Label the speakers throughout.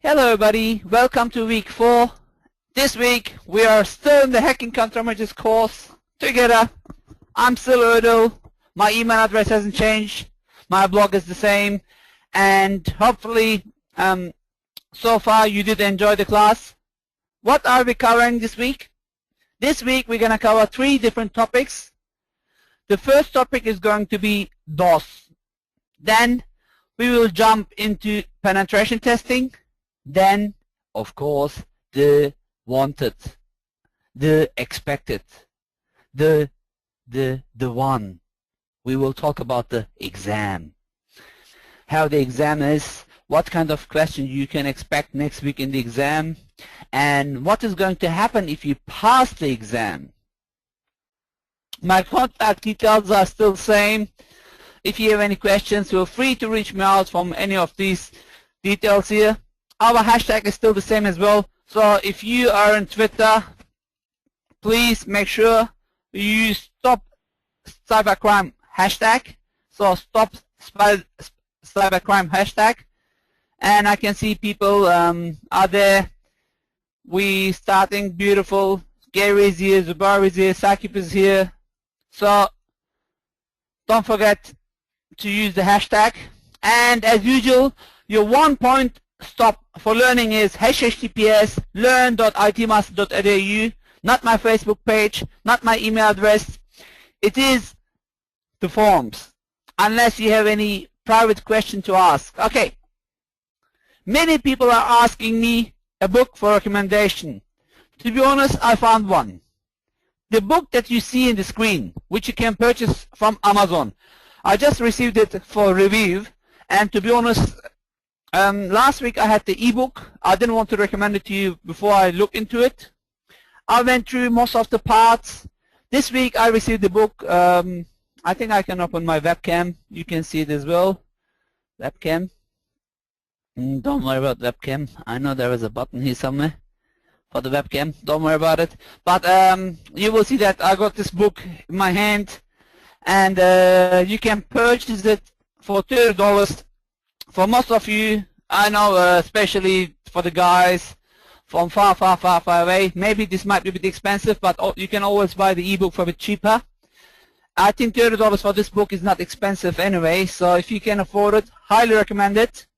Speaker 1: Hello everybody, welcome to week 4. This week we are still in the Hacking Countermeasures course together. I'm still Erdal, my email address hasn't changed, my blog is the same, and hopefully so far you did enjoy the class. What are we covering this week? This week we're going to cover 3 different topics. The first topic is going to be Ddos. Then we will jump into penetration testing. Then, of course, the wanted, the expected, the one. We will talk about the exam. How the exam is, what kind of questions you can expect next week in the exam, and what is going to happen if you pass the exam. My contact details are still the same. If you have any questions, feel free to reach me out from any of these details here. Our hashtag is still the same as well. So if you are on Twitter, please make sure you use Stop Cybercrime hashtag. So Stop Cybercrime hashtag. And I can see people are there. We starting beautiful. Gary is here, Zubair is here, Sakib is here. So don't forget to use the hashtag. And as usual, your 1 point stop for learning is https learn.itmaster.edu, not my Facebook page, not my email address. It is the forums, unless you have any private question to ask. Okay. Many people are asking me a book for recommendation. To be honest, I found one. The book that you see in the screen, which you can purchase from Amazon. I just received it for review, and to be honest, last week I had the ebook. I didn't want to recommend it to you before I look into it. I went through most of the parts. This week I received the book. I think I can open my webcam. You can see it as well. Webcam. Don't worry about webcam. I know there is a button here somewhere for the webcam. Don't worry about it. But you will see that I got this book in my hand, and you can purchase it for $30. For most of you, I know, especially for the guys from far away, maybe this might be a bit expensive, but you can always buy the ebook for a bit cheaper. I think $30 for this book is not expensive anyway, so if you can afford it, highly recommend it.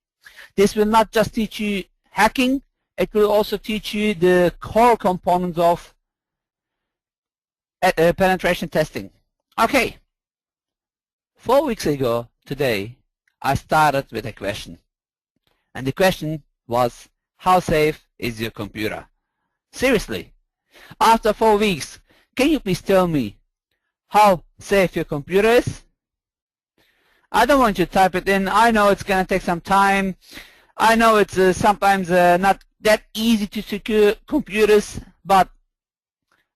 Speaker 1: This will not just teach you hacking, it will also teach you the core components of penetration testing. Okay, 4 weeks ago today, I started with a question. And the question was, how safe is your computer? Seriously, after 4 weeks, can you please tell me how safe your computer is? I don't want you to type it in. I know it's going to take some time. I know it's sometimes not that easy to secure computers, but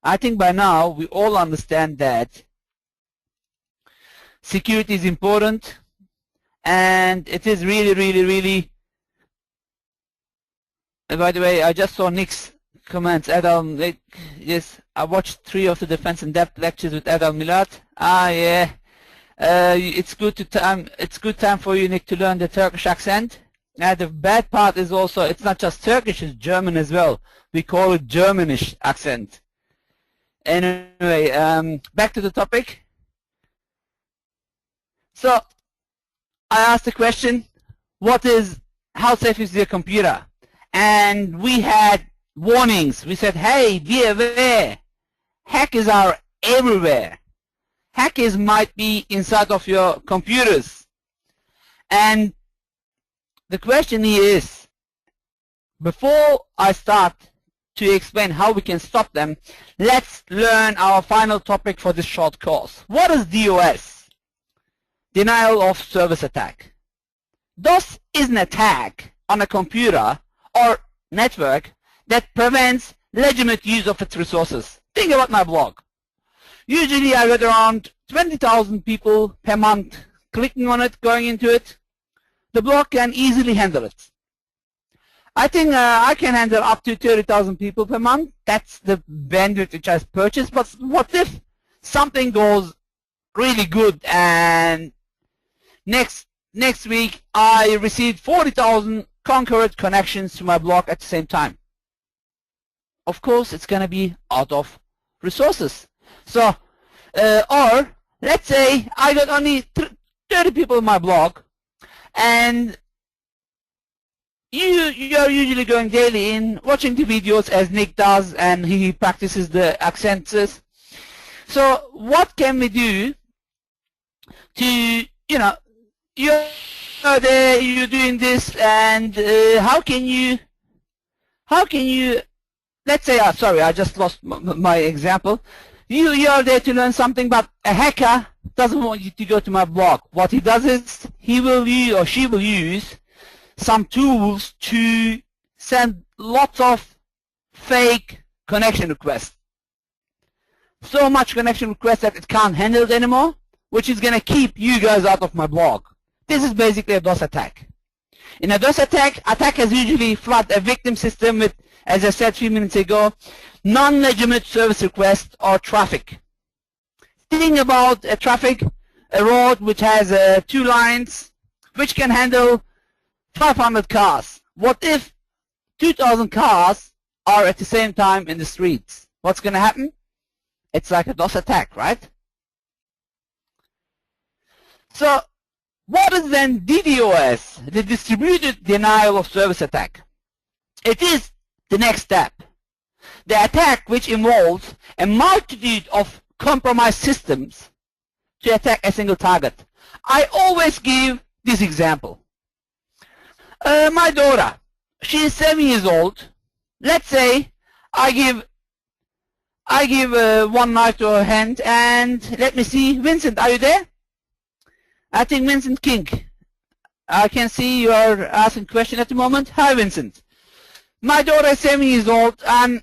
Speaker 1: I think by now we all understand that security is important, and it is really. And by the way, I just saw Nick's comments. Erdal, yes, I watched 3 of the Defense in Depth lectures with Erdal Milad. Ah, yeah. It's good time for you, Nick, to learn the Turkish accent. The bad part is also it's not just Turkish, it's German as well. We call it Germanish accent. Anyway, back to the topic. So I asked the question, how safe is your computer? And we had warnings. We said, hey, be aware. Hackers are everywhere. Hackers might be inside of your computers. And the question here is, before I start to explain how we can stop them, let's learn our final topic for this short course. What is DOS? Denial of service attack. DOS is an attack on a computer or network that prevents legitimate use of its resources. Think about my blog. Usually I get around 20,000 people per month clicking on it, going into it. The blog can easily handle it. I think I can handle up to 30,000 people per month. That's the bandwidth which I've purchased. But what if something goes really good and next week I received 40,000 concurrent connections to my blog at the same time. Of course, it's going to be out of resources. So, or let's say I got only 30 people in my blog, and you are usually going daily in, watching the videos as Nick does, and he practices the accents. So what can we do to, you're there, you're doing this, and how can you, let's say, sorry, I just lost my example. You are there to learn something, but a hacker doesn't want you to go to my blog. What he does is he will use, or she will use, some tools to send lots of fake connection requests. So much connection requests that it can't handle it anymore, which is going to keep you guys out of my blog. This is basically a DOS attack. In a DOS attack, attackers usually flood a victim system with, as I said a few minutes ago, non-legitimate service requests or traffic. Think about a traffic, a road which has 2 lines, which can handle 500 cars. What if 2,000 cars are at the same time in the streets? What's going to happen? It's like a DOS attack, right? So, what is then DDoS, the distributed denial of service attack? It is the next step. The attack which involves a multitude of compromised systems to attack a single target. I always give this example. My daughter, she is 7 years old. Let's say I give one knife to her hand, and let me see, Vincent, are you there? I think Vincent King. I can see you are asking a question at the moment. Hi, Vincent. My daughter is 7 years old, and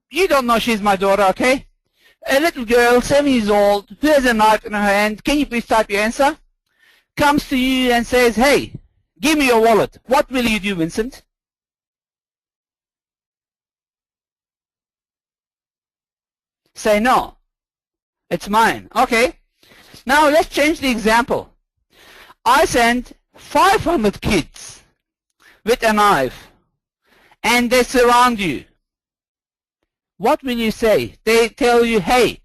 Speaker 1: you don't know she's my daughter, okay? A little girl, 7 years old, who has a knife in her hand, can you please type your answer? Comes to you and says, hey, give me your wallet. What will you do, Vincent? Say no. It's mine. Okay. Now let's change the example. I send 500 kids with a knife, and they surround you. What will you say? They tell you, hey,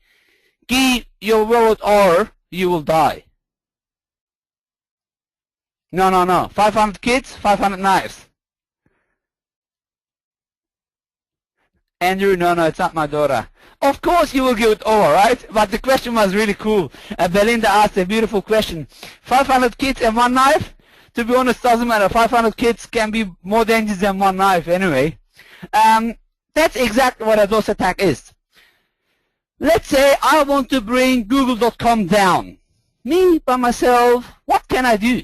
Speaker 1: give your wallet or you will die. No, no, no. 500 kids, 500 knives. Andrew, no, it's not my daughter. Of course you will give it over, right? But the question was really cool. Belinda asked a beautiful question. 500 kids and one knife? To be honest, doesn't matter. 500 kids can be more dangerous than one knife anyway. That's exactly what a DOS attack is. Let's say I want to bring Google.com down. Me, by myself, what can I do?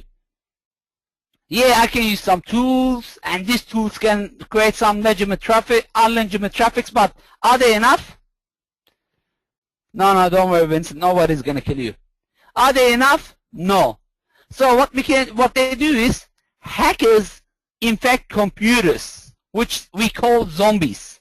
Speaker 1: Yeah, I can use some tools, and these tools can create some legitimate traffic, unlegitimate traffics, but are they enough? No, don't worry, Vincent. Nobody's going to kill you. Are they enough? No. So what they do is hackers infect computers, which we call zombies.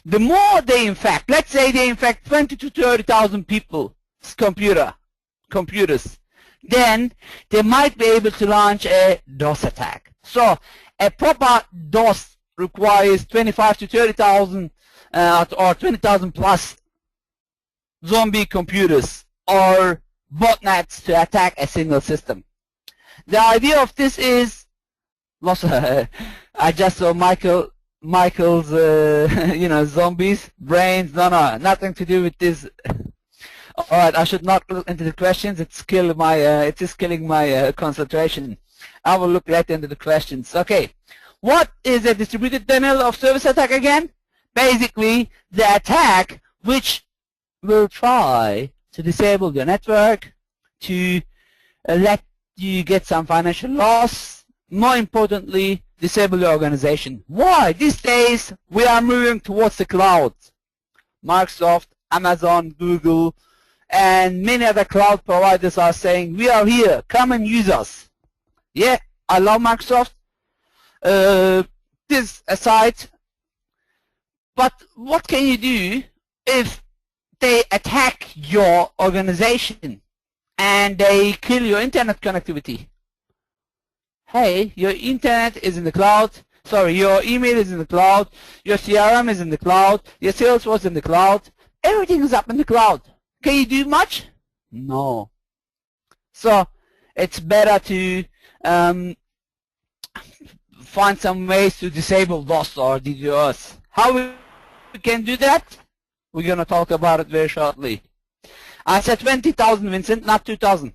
Speaker 1: The more they infect, let's say they infect 20 to 30,000 people's computers, then they might be able to launch a DOS attack. So a proper DOS requires 25 to 30,000 or 20,000 plus zombie computers or botnets to attack a single system. The idea of this is, I just saw Michael's, zombies, brains. No, nothing to do with this. All right, I should not look into the questions. It's killing my concentration. I will look right into the questions. Okay, what is a distributed denial of service attack again? Basically, the attack which will try to disable your network, to let you get some financial loss. More importantly, disable your organization. Why? These days, we are moving towards the cloud. Microsoft, Amazon, Google, and many other cloud providers are saying, we are here, come and use us. Yeah, I love Microsoft. This aside, but what can you do if they attack your organization and they kill your internet connectivity? hey, your internet is in the cloud, sorry, your email is in the cloud, your CRM is in the cloud, your Salesforce is in the cloud, everything is up in the cloud. Can you do much? No. So it's better to find some ways to disable DOS or DDoS. How we can do that? We're going to talk about it very shortly. I said 20,000, Vincent, not 2,000.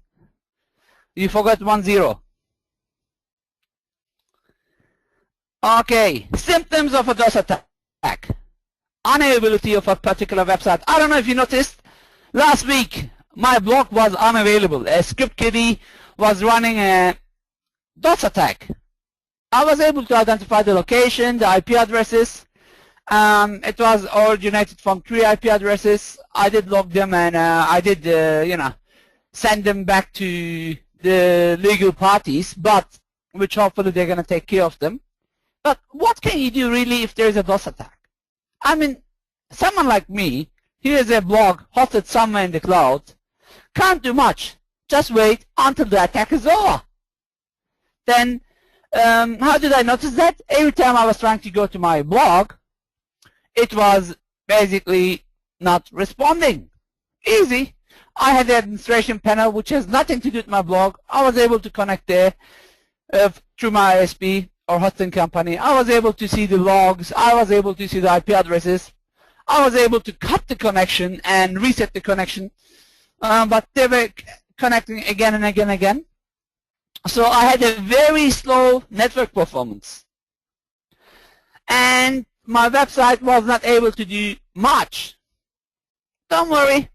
Speaker 1: You forgot 10. Okay, symptoms of a DOS attack. Unavailability of a particular website. I don't know if you noticed, last week my blog was unavailable. A script kiddie was running a DOS attack. I was able to identify the location, the IP addresses. It was originated from 3 IP addresses. I did log them, and I did, send them back to the legal parties, but which hopefully they're going to take care of them. But what can you do really if there is a DOS attack? I mean, someone like me, here's a blog hosted somewhere in the cloud, can't do much. Just wait until the attack is over. Then, how did I notice that? Every time I was trying to go to my blog, it was basically not responding. Easy. I had the administration panel, which has nothing to do with my blog. I was able to connect there through my ISP or hosting company. I was able to see the logs. I was able to see the IP addresses. I was able to cut the connection and reset the connection. But they were connecting again and again and again. So I had a very slow network performance. And my website was not able to do much. Don't worry.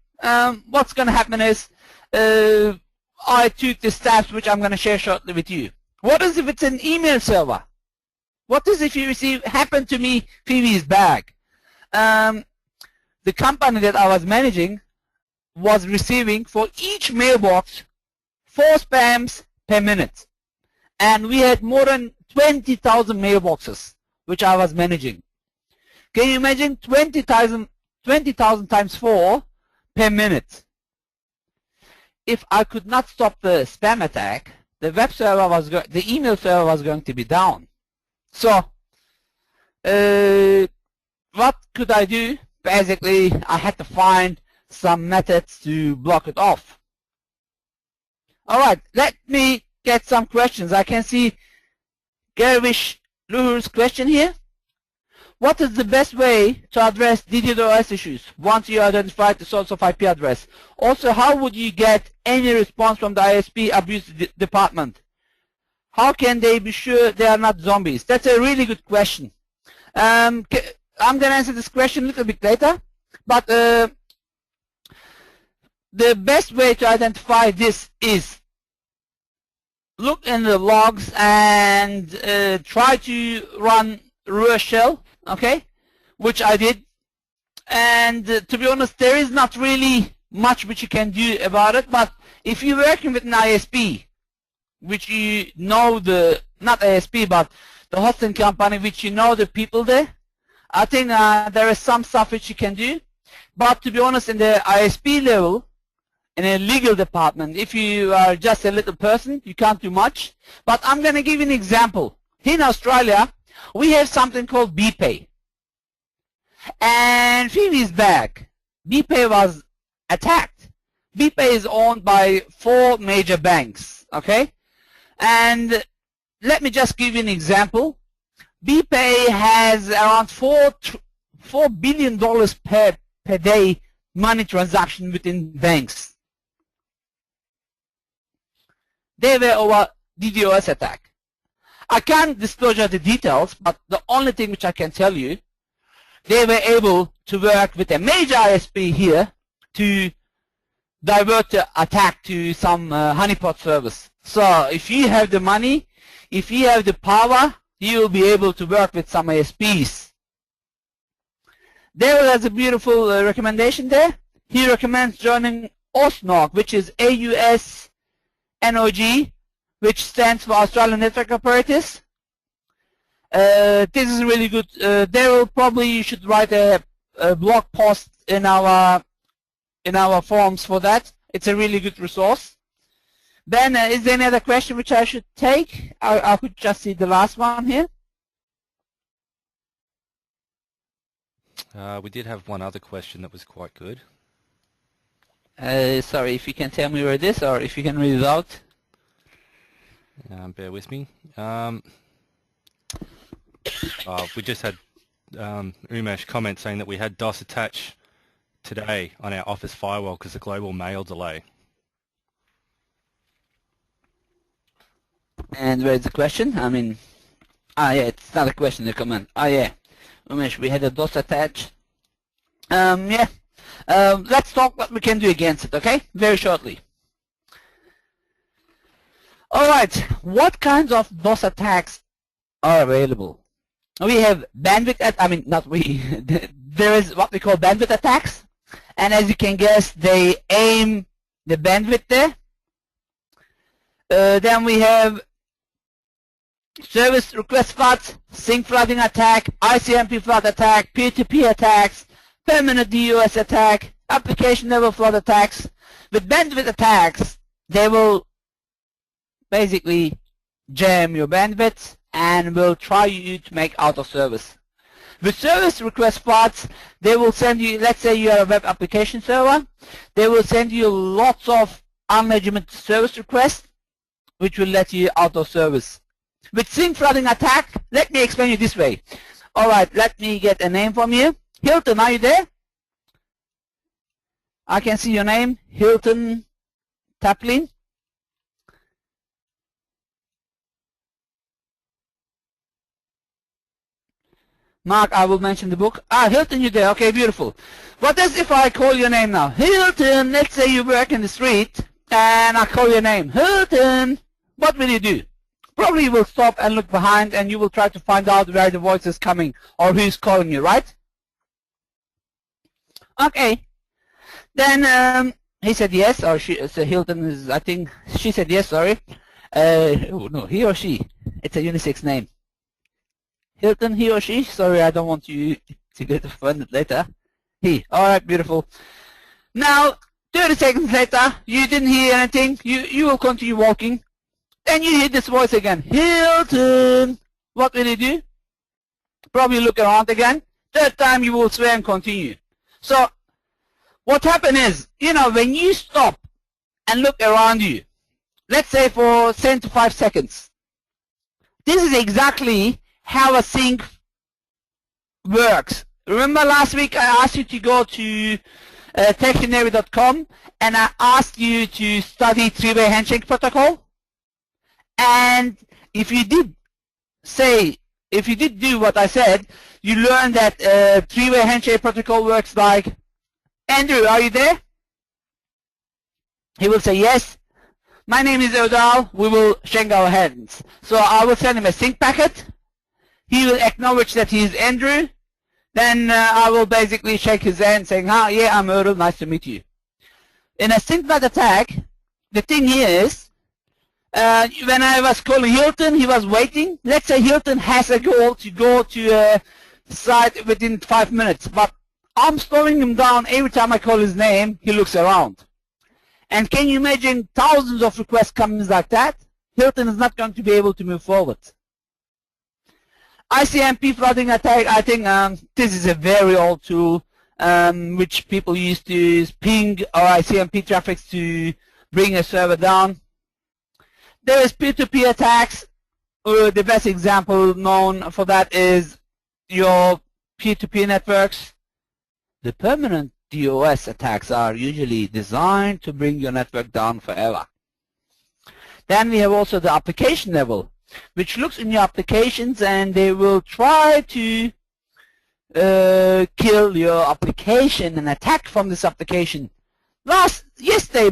Speaker 1: What's going to happen is I took the steps which I'm going to share shortly with you. What is if it's an email server? What is if you receive, happened to me, Phoebe's bag? The company that I was managing was receiving for each mailbox 4 spams per minute. And we had more than 20,000 mailboxes which I was managing. Can you imagine 20,000 times 4 per minute? If I could not stop the spam attack, the web server was the email server was going to be down. So, what could I do? Basically, I had to find some methods to block it off. All right, let me get some questions. I can see Gervish Luhur's question here. What is the best way to address DDoS issues once you identify the source of IP address? Also, how would you get any response from the ISP abuse department? How can they be sure they are not zombies? That's a really good question. I'm going to answer this question a little bit later, but the best way to identify this is look in the logs and try to run reverse shell, okay, which I did. And to be honest, there is not really much which you can do about it, but if you're working with an ISP, which you know the, not ISP, but the hosting company, which you know the people there, I think there is some stuff which you can do. But to be honest, in the ISP level, in a legal department, if you are just a little person, you can't do much. But I'm going to give you an example. Here in Australia, we have something called BPay. And Phoebe's bag, BPay was attacked. BPay is owned by 4 major banks, okay? And let me just give you an example. BPay has around $4 billion per day money transaction within banks. They were over DDoS attack. I can't disclose the details, but the only thing which I can tell you, they were able to work with a major ISP here to divert the attack to some honeypot service. So if you have the money, if you have the power, you will be able to work with some ISPs. Daryl has a beautiful recommendation there. He recommends joining AUSNOG, which is AUSNOG, which stands for Australian Network Operators. This is really good. Daryl, probably you should write a blog post in our forums for that. It's a really good resource. Ben, is there any other question which I should take? I could just see the last one here.
Speaker 2: We did have one other question that was quite good.
Speaker 1: Sorry, if you can tell me where it is, or if you can read it out.
Speaker 2: Bear with me. We just had Umesh comment saying that we had DOS attach today on our Office firewall because of global mail delay.
Speaker 1: And where's the question? I mean, yeah, it's not a question, a comment. Yeah, Umesh, we had a DOS attach. Yeah. Let's talk what we can do against it, okay? Very shortly. Alright, what kinds of DOS attacks are available? We have bandwidth, there is what we call bandwidth attacks, and as you can guess, they aim the bandwidth there. Then we have service request floods, sync flooding attack, ICMP flood attack, peer-to-peer attacks, permanent DOS attack, application level flood attacks. With bandwidth attacks, they will basically jam your bandwidth and will try you to make out of service. With service request floods, they will send you, let's say you are a web application server, they will send you lots of unlegitimate service requests which will let you out of service. With sync flooding attack, let me explain you this way. Alright, let me get a name from you. Hilton, are you there? I can see your name, Hilton Taplin. Mark, I will mention the book. Hilton, you there? Okay, beautiful. What if I call your name now? Hilton, let's say you work in the street, and I call your name. Hilton, what will you do? Probably you will stop and look behind, and you will try to find out where the voice is coming, or who's calling you, right? Okay. Then he said yes, or she. So Hilton is, I think, she said yes, sorry. Oh, no, he or she. It's a unisex name. Hilton, he or she? Sorry, I don't want you to get offended later. He. Alright, beautiful. Now, 30 seconds later, you didn't hear anything. You will continue walking. Then you hear this voice again. Hilton! What will you do? Probably look around again. Third time, you will swear and continue. So, what happened is, when you stop and look around you, let's say for 10 to 5 seconds, this is exactly how a sync works. Remember last week I asked you to go to techtionary.com and I asked you to study three-way handshake protocol? And if you did do what I said, you learned that three-way handshake protocol works like, Andrew, are you there? He will say yes. My name is Erdal. We will shake our hands. So I will send him a sync packet. He will acknowledge that he is Andrew. Then I will basically shake his hand saying, yeah, I'm Erdal, nice to meet you. In a sync flood attack, the thing here is, when I was calling Hilton, he was waiting. Let's say Hilton has a goal to go to a site within 5 minutes, but I'm slowing him down every time I call his name, he looks around. And can you imagine thousands of requests coming like that? Hilton is not going to be able to move forward. ICMP flooding attack, I think this is a very old tool which people used to use ping or ICMP traffic to bring a server down. There is peer-to-peer attacks. The best example known for that is your peer-to-peer networks. The permanent DOS attacks are usually designed to bring your network down forever. Then we have also the application level, which looks in your applications and they will try to kill your application and attack from this application. Yesterday,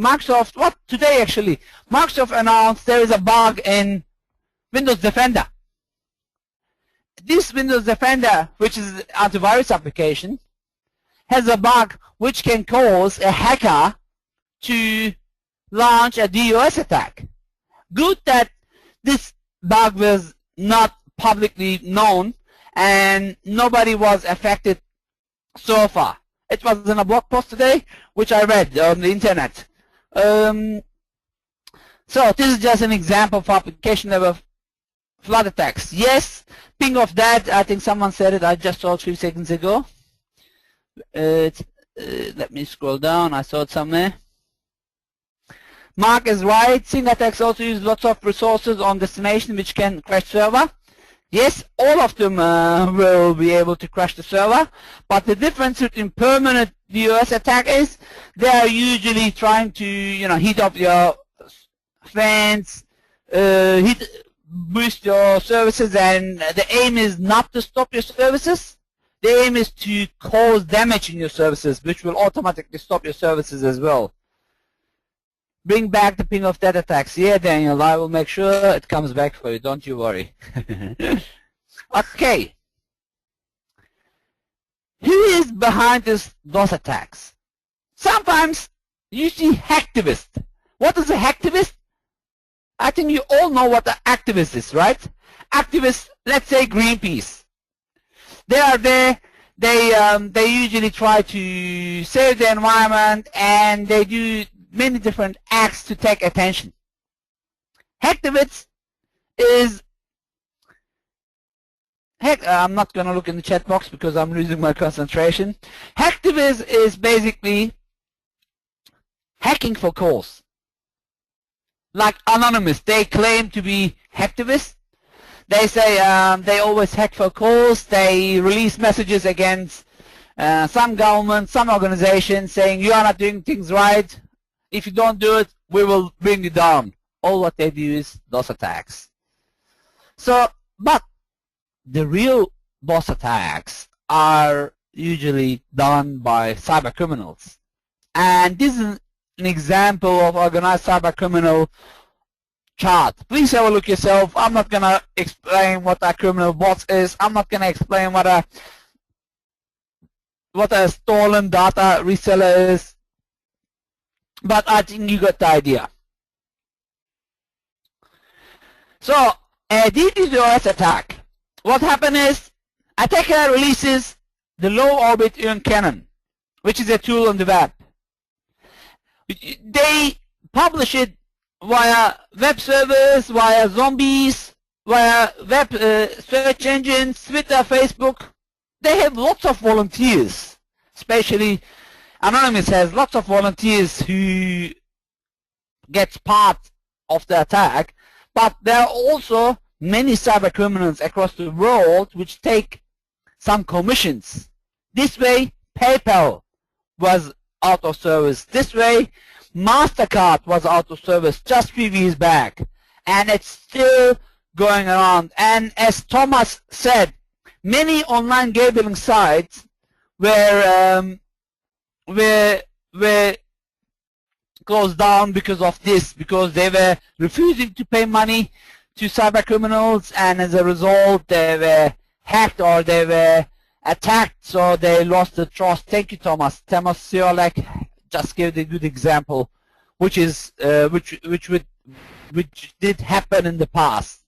Speaker 1: today actually, Microsoft announced there is a bug in Windows Defender. This Windows Defender, which is an antivirus application, has a bug which can cause a hacker to launch a DOS attack. Good that this bug was not publicly known and nobody was affected so far. It was in a blog post today which I read on the internet. So this is just an example of application level flood attacks. Yes, ping of that. I think someone said it. I just saw it a few seconds ago. Let me scroll down. I saw it somewhere. Mark is right. Sing attacks also use lots of resources on destination which can crash server. Yes, all of them will be able to crash the server, but the difference between permanent DOS attack is they are usually trying to, heat up your fans, boost your services, and the aim is not to stop your services. The aim is to cause damage in your services, which will automatically stop your services as well. Bring back the ping of that attacks. Yeah, Daniel, I will make sure it comes back for you. Don't you worry. Okay. Who is behind these DOS attacks? Sometimes you see hacktivist. What is a hacktivist? I think you all know what an activist is, right? Activists, let's say Greenpeace. They are there. They usually try to save the environment, and they do many different acts to take attention. Hacktivist is I'm not going to look in the chat box because I'm losing my concentration. Hacktivist is basically hacking for cause. Like Anonymous, they claim to be hacktivists. They say they always hack for cause. They release messages against some government, some organization saying you are not doing things right. If you don't do it, we will bring you down. All what they do is DOS attacks. So, but the real DOS attacks are usually done by cyber criminals. And this is an example of organized cyber criminal chart. Please have a look yourself. I'm not going to explain what a criminal bot is. I'm not going to explain what a stolen data reseller is. But I think you got the idea. So, a DDoS attack. What happened is, attacker releases the low orbit ion cannon, which is a tool on the web. They publish it via web servers, via zombies, via web search engines, Twitter, Facebook. They have lots of volunteers, especially Anonymous has lots of volunteers who gets part of the attack, but there are also many cyber criminals across the world which take some commissions. This way, PayPal was out of service. This way, MasterCard was out of service just 3 years back, and it's still going around. And as Thomas said, many online gambling sites were closed down because of this, because they were refusing to pay money to cyber criminals, and as a result they were hacked or they were attacked, so they lost the trust. Thank you, Thomas. Thomas Siolek just gave the good example, which is which did happen in the past.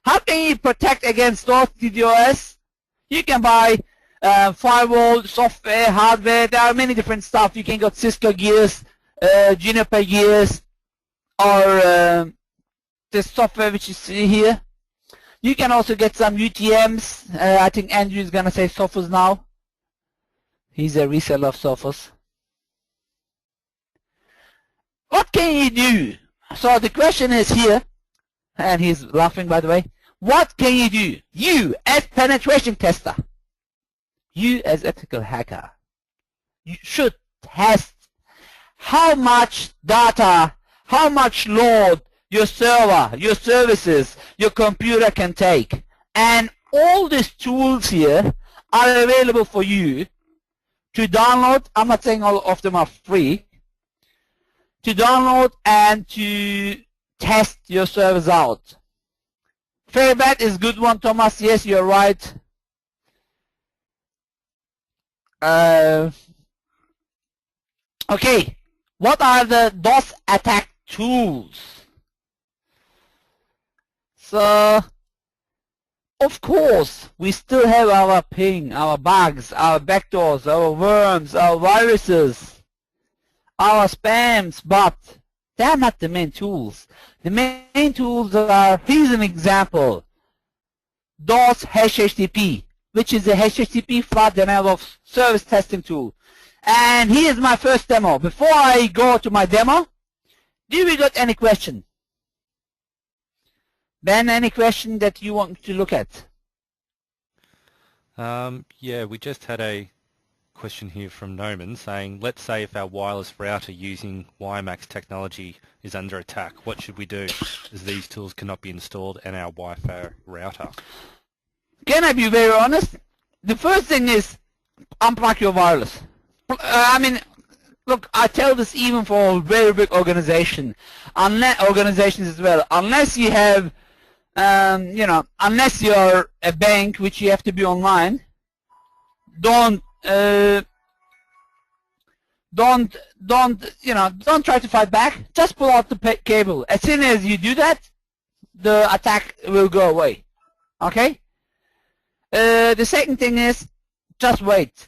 Speaker 1: How can you protect against those DDoS? You can buy firewall, software, hardware. There are many different stuff. You can get Cisco gears, Juniper gears, or the software which you see here. You can also get some UTMs. I think Andrew is going to say Sophos now. He's a reseller of Sophos. What can you do? So the question is here, and he's laughing by the way. What can you do? You as penetration tester, you as ethical hacker, you should test how much data, how much load your server, your services, your computer can take. And all these tools here are available for you to download. I'm not saying all of them are free. To download and to test your service out. Fairbet is a good one, Thomas. Yes, you're right. Okay, what are the DOS attack tools? So, of course, we still have our ping, our bugs, our backdoors, our worms, our viruses, our spams, but They are not the main tools. The main tools are, here's an example, Ddos HTTP, which is a HTTP flood denial of service testing tool. And here's my first demo. Before I go to my demo, do we got any question? Ben, any question that you want to look at?
Speaker 2: Yeah, we just had a question here from Noman saying, let's say if our wireless router using Wiremax technology is under attack, what should we do as these tools cannot be installed in our Wi-Fi router?
Speaker 1: Can I be very honest? The first thing is unplug your wireless. I mean, look, I tell this even for a very big organization, organizations as well. Unless you have, you know, unless you're a bank, which you have to be online, don't try to fight back. Just pull out the cable. As soon as you do that, the attack will go away. Okay. The second thing is just wait.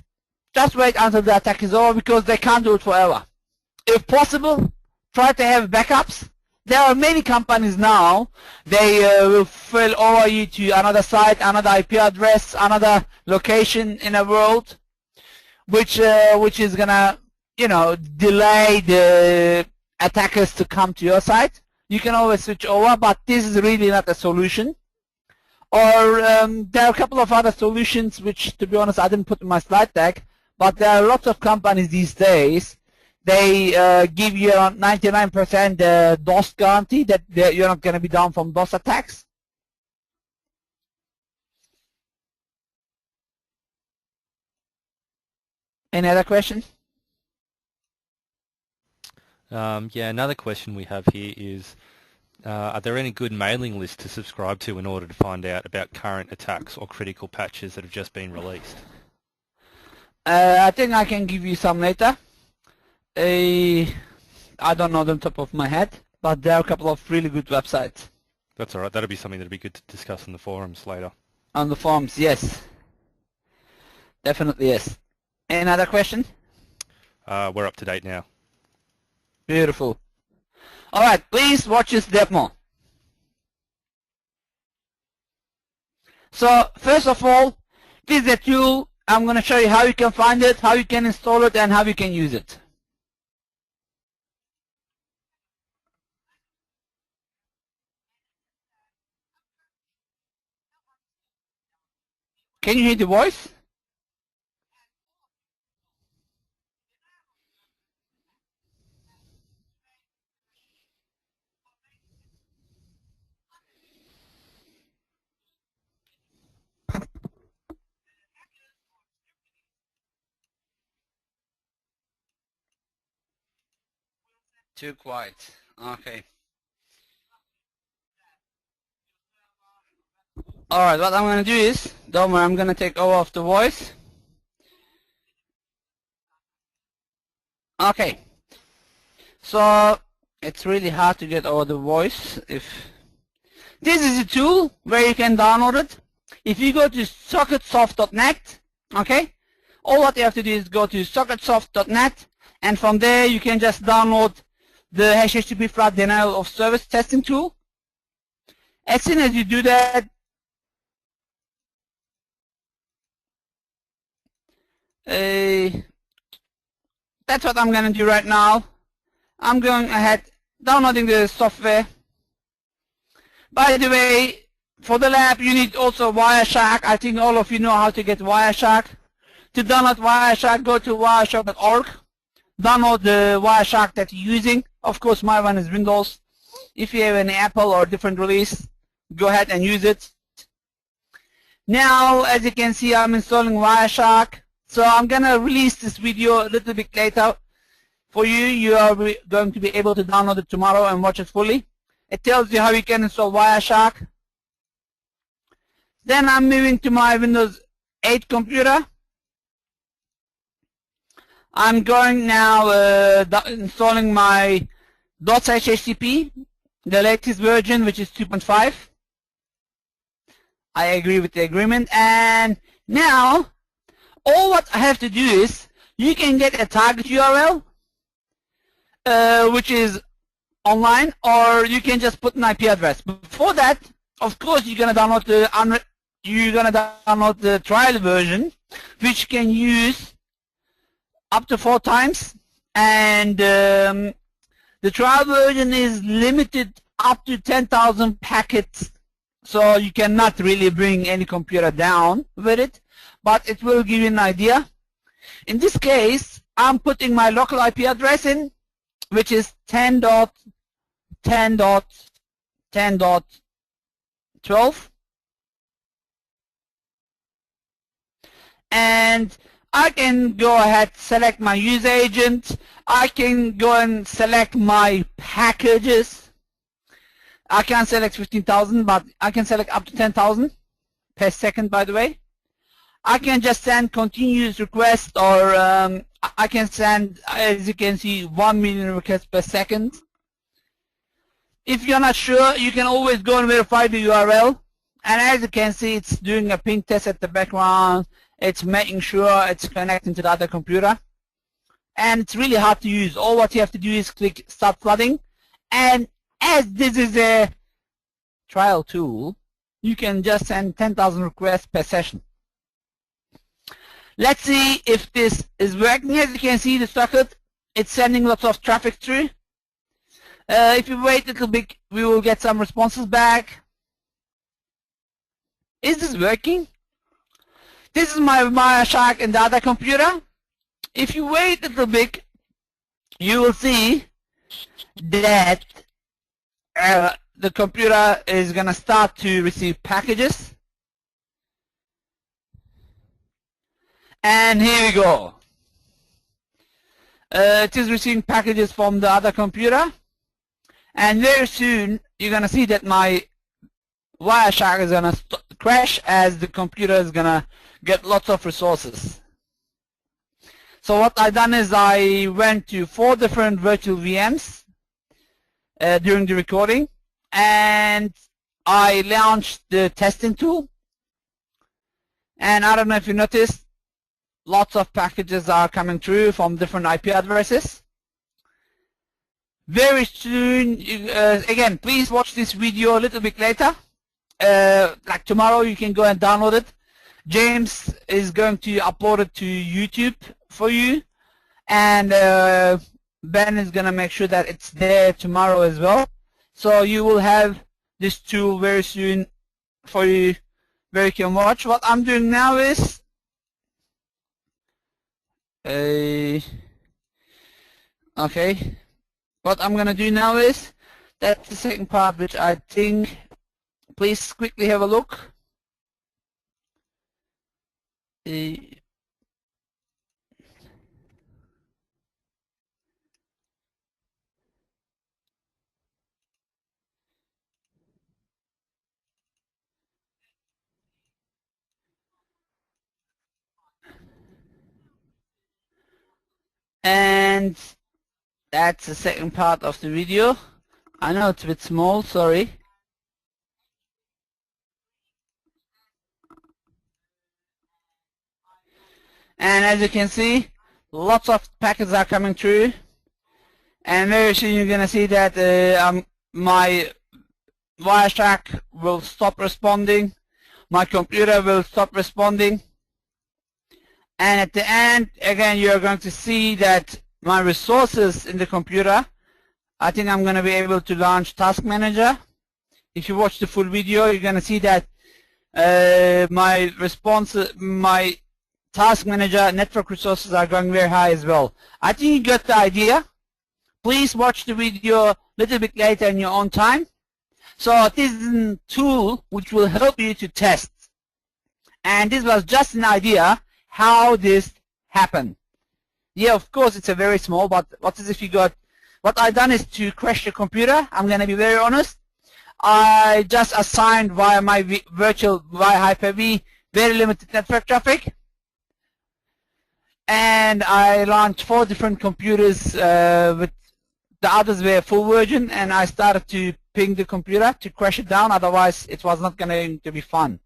Speaker 1: Just wait until the attack is over, because they can't do it forever. If possible, try to have backups. There are many companies now, they will fail over you to another site, another IP address, another location in the world, which is gonna, you know, delay the attackers to come to your site. You can always switch over, but this is really not a solution. Or there are a couple of other solutions which, to be honest, I didn't put in my slide deck, but there are lots of companies these days. They give you around 99% DOS guarantee that you're not going to be down from DOS attacks. Any other questions?
Speaker 2: Yeah, another question we have here is, are there any good mailing lists to subscribe to in order to find out about current attacks or critical patches that have just been released?
Speaker 1: I think I can give you some later. I don't know them top of my head, but there are a couple of really good websites.
Speaker 2: That's all right. That'll be something that'll be good to discuss on the forums later.
Speaker 1: On the forums, yes. Definitely yes. Any other question?
Speaker 2: We're up to date now.
Speaker 1: Beautiful. All right, please watch this demo. So first of all, this is a tool. I'm going to show you how you can find it, how you can install it, and how you can use it. Can you hear the voice? Too quiet. Okay. Alright, what I'm going to do is, don't worry, I'm going to take over of the voice. Okay. So, it's really hard to get over the voice. This is a tool where you can download it. If you go to socketsoft.net, okay, all what you have to do is go to socketsoft.net, and from there you can just download the HTTP flood denial of service testing tool. As soon as you do that, that's what I'm going to do right now. I'm going ahead, downloading the software. By the way, for the lab, you need also Wireshark. I think all of you know how to get Wireshark. To download Wireshark, go to wireshark.org. Download the Wireshark that you're using. Of course, my one is Windows. If you have any Apple or different release, go ahead and use it. Now, as you can see, I'm installing Wireshark. So I'm going to release this video a little bit later for you. You are going to be able to download it tomorrow and watch it fully. It tells you how you can install Wireshark. Then I'm moving to my Windows 8 computer. I'm going now installing my Ddos HTTP, the latest version, which is 2.5. I agree with the agreement. And now, all what I have to do is, you can get a target URL, which is online, or you can just put an IP address. Before that, of course, you're gonna download the trial version, which you can use up to 4 times, and the trial version is limited up to 10,000 packets, so you cannot really bring any computer down with it, but it will give you an idea. In this case, I'm putting my local IP address in, which is 10.10.10.12, and I can go ahead, select my user agent. I can go and select my packages. I can't select 15,000, but I can select up to 10,000 per second, by the way. I can just send continuous requests, or I can send, as you can see, 1 million requests per second. If you're not sure, you can always go and verify the URL. And as you can see, it's doing a ping test at the background. It's making sure it's connecting to the other computer. And it's really hard to use. All what you have to do is click Start Flooding. And as this is a trial tool, you can just send 10,000 requests per session. Let's see if this is working. As you can see, the socket, it's sending lots of traffic through. If you wait a little bit, we will get some responses back. Is this working? This is my Wireshark and the other computer. If you wait a little bit, you will see that the computer is going to start to receive packages. And here we go. It is receiving packages from the other computer. And very soon, you're going to see that my Wireshark is going to crash, as the computer is going to get lots of resources. So what I done is I went to 4 different virtual VMs during the recording, and I launched the testing tool. And I don't know if you noticed, lots of packages are coming through from different IP addresses. Very soon, again, please watch this video a little bit later. Like tomorrow, you can go and download it. James is going to upload it to YouTube for you, and Ben is going to make sure that it's there tomorrow as well. So you will have this tool very soon for you, where you can watch. What I'm doing now is okay. What I'm going to do now is, that's the second part, which I think, please quickly have a look. And that's the second part of the video. I know it's a bit small, sorry. And as you can see, lots of packets are coming through. And very soon you're going to see that my Wireshark will stop responding. My computer will stop responding. And at the end, again, you're going to see that my resources in the computer, I think I'm going to be able to launch Task Manager. If you watch the full video, you're going to see that my Task Manager network resources are going very high as well. I think you got the idea. Please watch the video a little bit later in your own time. So this is a tool which will help you to test. And this was just an idea how this happened. Yeah, of course, it's a very small, but what is if you got, what I done is to crash the computer. I'm going to be very honest. I just assigned via my virtual via Hyper-V very limited network traffic. And I launched 4 different computers with the others were full version, and I started to ping the computer to crash it down, otherwise it was not going to be fun.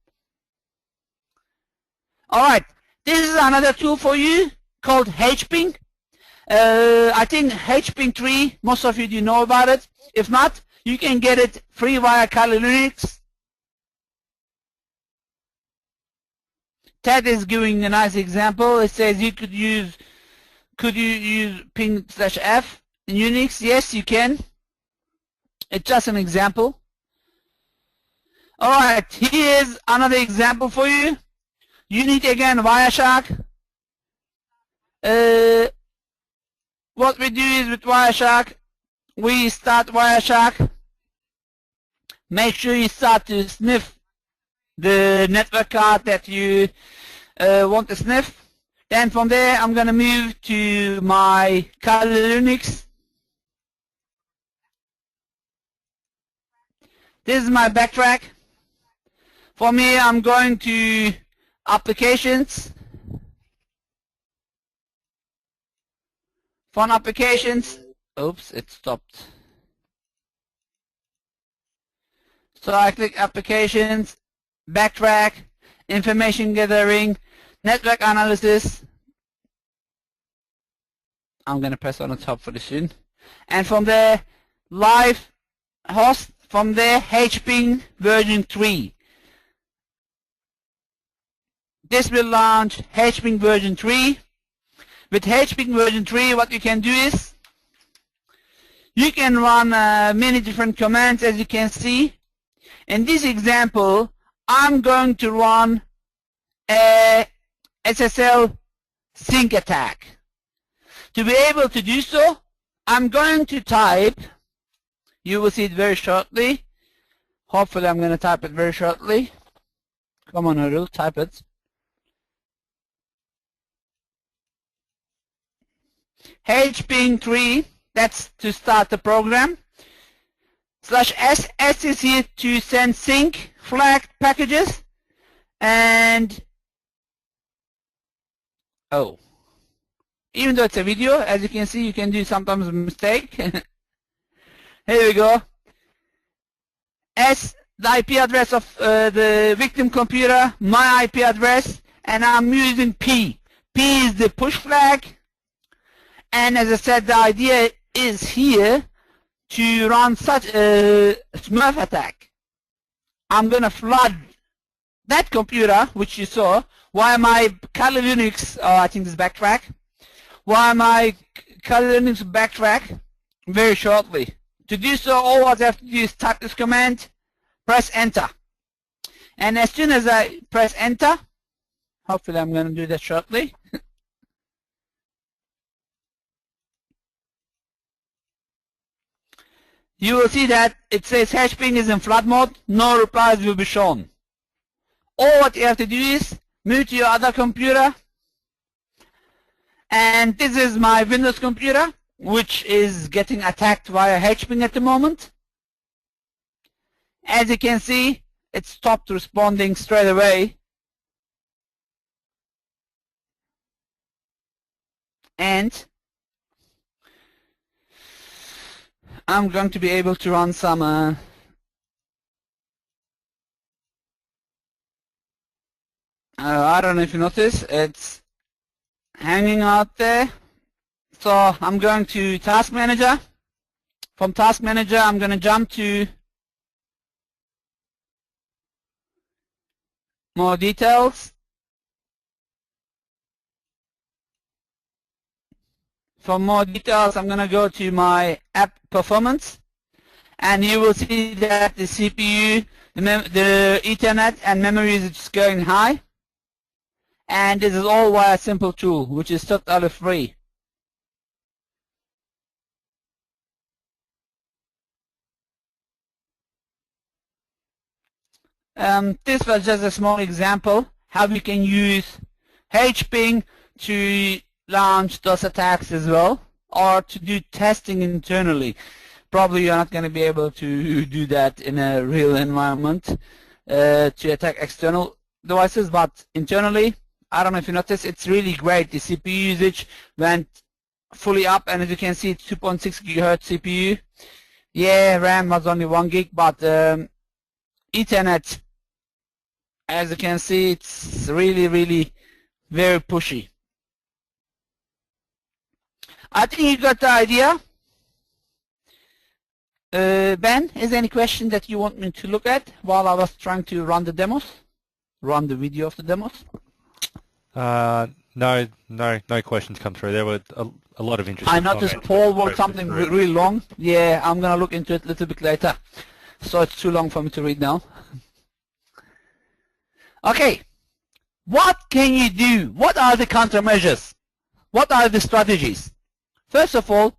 Speaker 1: Alright, this is another tool for you called Hping. I think Hping 3, most of you do know about it. If not, you can get it free via Kali Linux. Ted is giving a nice example. It says you could you use ping/f in Unix? Yes, you can. It's just an example. Alright, here's another example for you. You need again Wireshark. What we do is with Wireshark, we start Wireshark. Make sure you start to sniff the network card that you want to sniff. Then from there, I'm going to move to my Kali Linux. This is my backtrack. For me, I'm going to Applications. From Applications, oops, it stopped. So I click Applications, Backtrack, Information Gathering, Network Analysis. I'm going to press on the top for the soon. And from there, Live Host. From there, Hping version 3. This will launch Hping version 3. With Hping version 3, what you can do is you can run many different commands, as you can see. In this example, I'm going to run a SSL sync attack. To be able to do so, I'm going to type, you will see it very shortly. Hopefully I'm going to type it very shortly. Come on, Erdal, type it. Hping 3, that's to start the program. /s is here to send sync flagged packages. And oh, even though it's a video, as you can see, you can do sometimes a mistake. Here we go. S, the IP address of the victim computer, my IP address, and I'm using P. P is the push flag. And as I said, the idea is here to run such a Smurf attack. I'm going to flood that computer, which you saw, while my Kali Linux, I think this is backtrack, while my Kali Linux backtrack very shortly. To do so, all what I have to do is type this command, press enter. And as soon as I press enter, hopefully I'm going to do that shortly. You will see that it says Hping is in flood mode, no replies will be shown. All what you have to do is move to your other computer, and this is my Windows computer, which is getting attacked via Hping at the moment. As you can see, it stopped responding straight away. And I'm going to be able to run some I don't know if you notice, it's hanging out there. So I'm going to Task Manager. From Task Manager, I'm going to jump to More Details. For more details, I'm going to go to my app performance, and you will see that the CPU, the Ethernet, and memory is just going high. And this is all via a simple tool, which is totally free. This was just a small example how we can use Hping to launch those attacks as well, or to do testing internally. Probably you're not going to be able to do that in a real environment to attack external devices, but internally, I don't know if you notice, it's really great. The CPU usage went fully up, and as you can see, it's 2.6 gigahertz CPU. Yeah, RAM was only 1 gig, but Ethernet, as you can see, it's really very pushy. I think you got the idea. Ben, is there any question that you want me to look at while I was trying to run the demos? Run the video of the demos?
Speaker 2: No questions come through. There were a lot of interesting
Speaker 1: I noticed Paul wrote something really long. Yeah, I'm going to look into it a little bit later. So it's too long for me to read now. Okay. What can you do? What are the countermeasures? What are the strategies? First of all,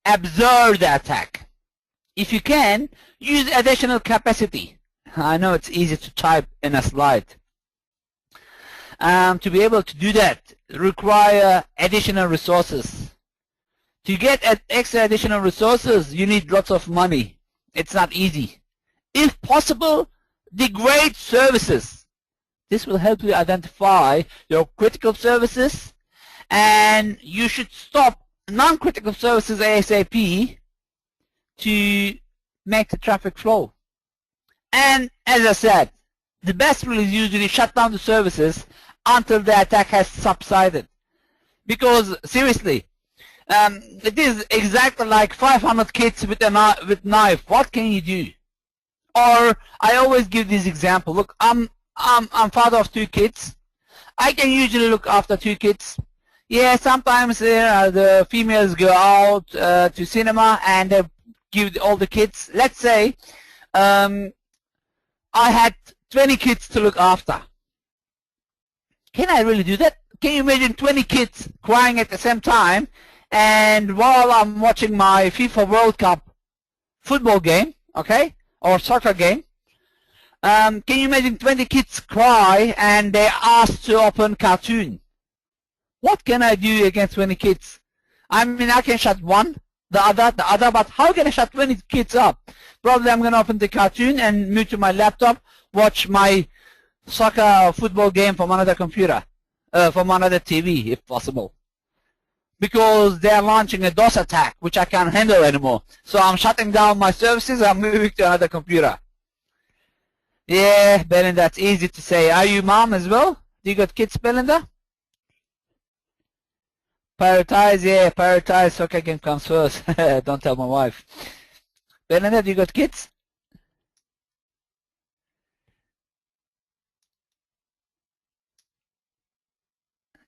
Speaker 1: observe the attack. If you can, use additional capacity. I know it's easy to type in a slide. To be able to do that, require additional resources. To get extra additional resources, you need lots of money. It's not easy. If possible, degrade services. This will help you identify your critical services, and you should stop non-critical services ASAP to make the traffic flow. And as I said, the best rule is usually shut down the services until the attack has subsided. Because seriously, it is exactly like 500 kids with a knife. What can you do? Or I always give this example. Look, I'm father of 2 kids. I can usually look after 2 kids. Yeah, sometimes the females go out to cinema and they give all the kids. Let's say I had 20 kids to look after. Can I really do that? Can you imagine 20 kids crying at the same time, and while I'm watching my FIFA World Cup football game, okay, or soccer game, can you imagine 20 kids cry and they ask to open cartoon? What can I do against 20 kids? I mean, I can shut one, the other, but how can I shut 20 kids up? Probably I'm going to open the cartoon and move to my laptop, watch my soccer football game from another computer, from another TV, if possible. Because they're launching a DOS attack, which I can't handle anymore. So I'm shutting down my services, I'm moving to another computer. Yeah, Belinda, that's easy to say. Are you mom as well? Do you got kids, Belinda? Prioritize, yeah, prioritize, soccer game comes first. Don't tell my wife. Belinda, do you got kids?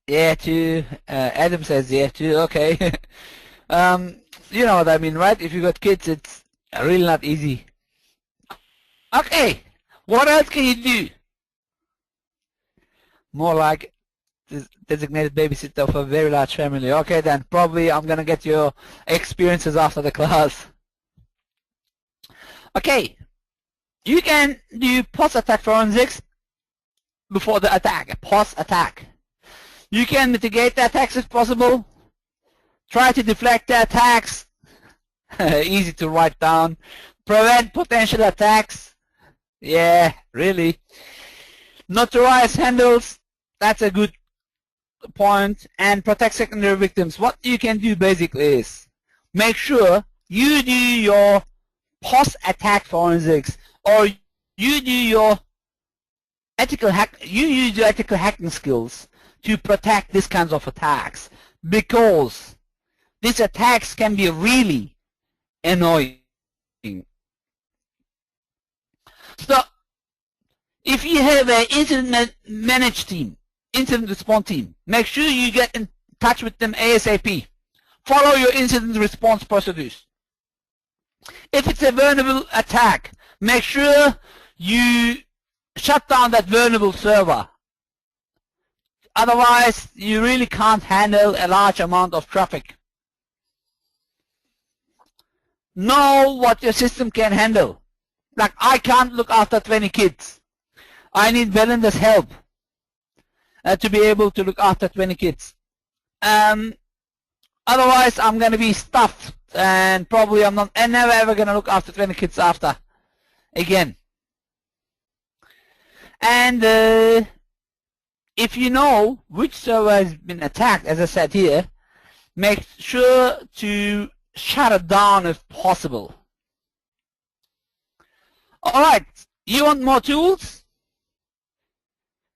Speaker 1: Yeah, 2. Adam says yeah, 2. Okay. You know what I mean, right? If you got kids, it's really not easy. Okay. What else can you do? More like designated babysitter of a very large family. Okay, then probably I'm gonna get your experiences after the class. Okay. You can do post-attack forensics before the attack. Post-attack. You can mitigate the attacks if possible. Try to deflect the attacks. Easy to write down. Prevent potential attacks. Yeah, really. Notarize handles. That's a good point. And protect secondary victims. What you can do basically is make sure you do your post-attack forensics, or you do your ethical you use your ethical hacking skills to protect these kinds of attacks, because these attacks can be really annoying. So if you have an incident managed team, incident response team, make sure you get in touch with them ASAP. Follow your incident response procedures. If it's a vulnerable attack, make sure you shut down that vulnerable server. Otherwise, you really can't handle a large amount of traffic. Know what your system can handle. Like, I can't look after 20 kids. I need Belinda's help to be able to look after 20 kids. Otherwise, I'm going to be stuffed, and probably I'm never ever going to look after 20 kids after again. And if you know which server has been attacked, as I said here, make sure to shut it down if possible. Alright, you want more tools?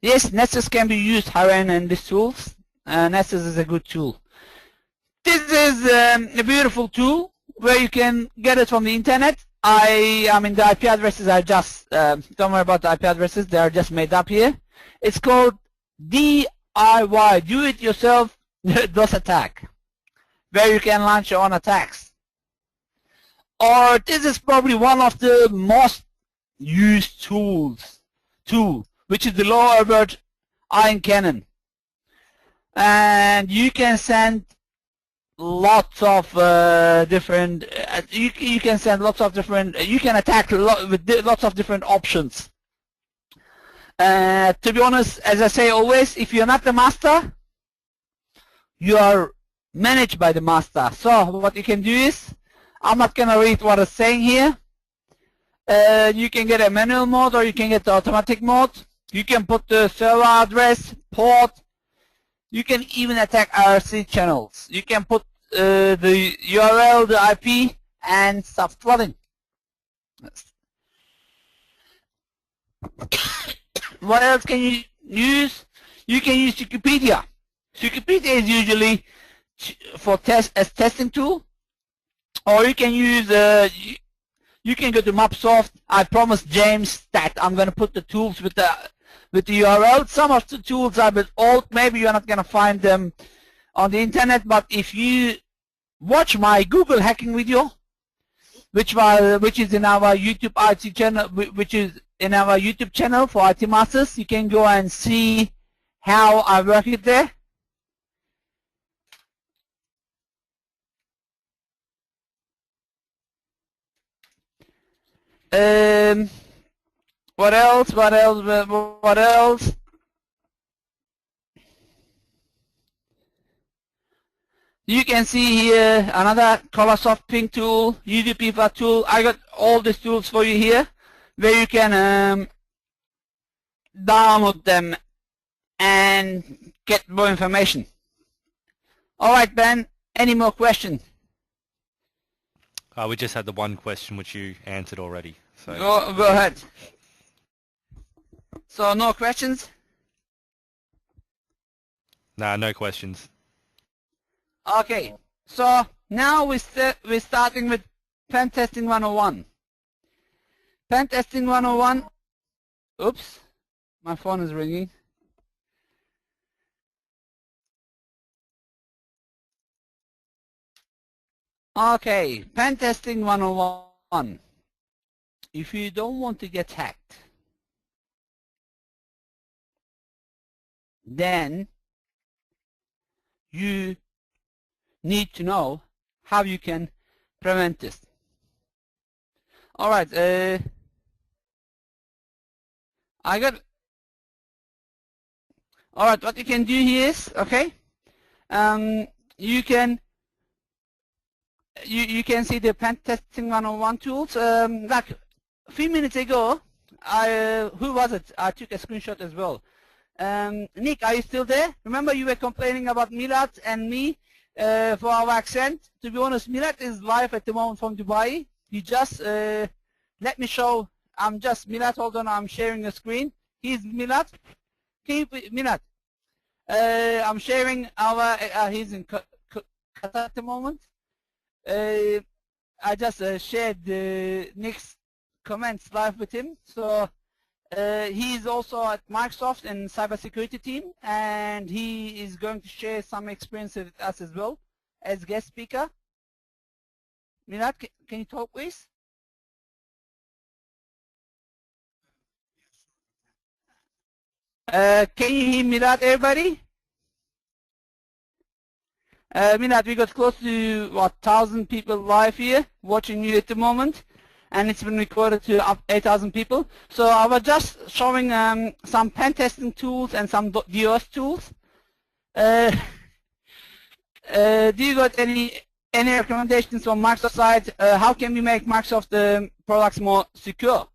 Speaker 1: Yes, Nessus can be used, Haren, and these tools. Nessus is a good tool. This is a beautiful tool where you can get it from the internet. I mean, the IP addresses are just, don't worry about the IP addresses, they are just made up here. It's called DIY, do-it-yourself DOS attack, where you can launch your own attacks. Or this is probably one of the most used tools, which is the low avert iron cannon. And you can send lots of different, you can send lots of different, you can attack with lots of different options. To be honest, as I say always, if you're not the master, you are managed by the master. So what you can do is, I'm not going to read what it's saying here. You can get a manual mode or you can get the automatic mode. You can put the server address, port. You can even attack IRC channels. You can put the URL, the IP, and stop flooding. What else can you use? You can use Wikipedia. Wikipedia is usually for as testing tool, or you can use you can go to Mapsoft. I promised James that I'm going to put the tools with the URL. Some of the tools are a bit old. Maybe you're not going to find them on the internet. But if you watch my Google hacking video, which is in our YouTube IT channel, which is in our YouTube channel for IT Masters, you can go and see how I work it there. What else? What else? What else? You can see here another Colorsoft Ping tool, UDP tool. I got all these tools for you here, where you can download them and get more information. All right, Ben. Any more questions?
Speaker 2: We just had the one question which you answered already. So
Speaker 1: go ahead. So no questions?
Speaker 2: Nah, no questions.
Speaker 1: Okay. So now we're starting with Pen Testing 101. Pen Testing 101. Oops, my phone is ringing. Okay, Pen Testing 101. If you don't want to get hacked, then you need to know how you can prevent this. All right, all right, what you can do here is, okay, you can see the Pen Testing 101 tools. Like a few minutes ago, who was it? I took a screenshot as well. Nick, are you still there? Remember you were complaining about Milat and me for our accent? To be honest, Milat is live at the moment from Dubai. You just let me show. I'm just Milat. Hold on, I'm sharing the screen. He's Milat. Can you Milat? I'm sharing our. He's in Qatar at the moment. I just shared Nick's comments live with him. So he is also at Microsoft and cybersecurity team, and he is going to share some experience with us as well as guest speaker. Milat, can you talk, please? Can you hear Milat, everybody? Milat, we got close to, what, 1,000 people live here watching you at the moment, and it's been recorded to up 8,000 people. So I was just showing some pen testing tools and some Ddos tools. Do you got any recommendations from Microsoft side? How can we make Microsoft products more secure?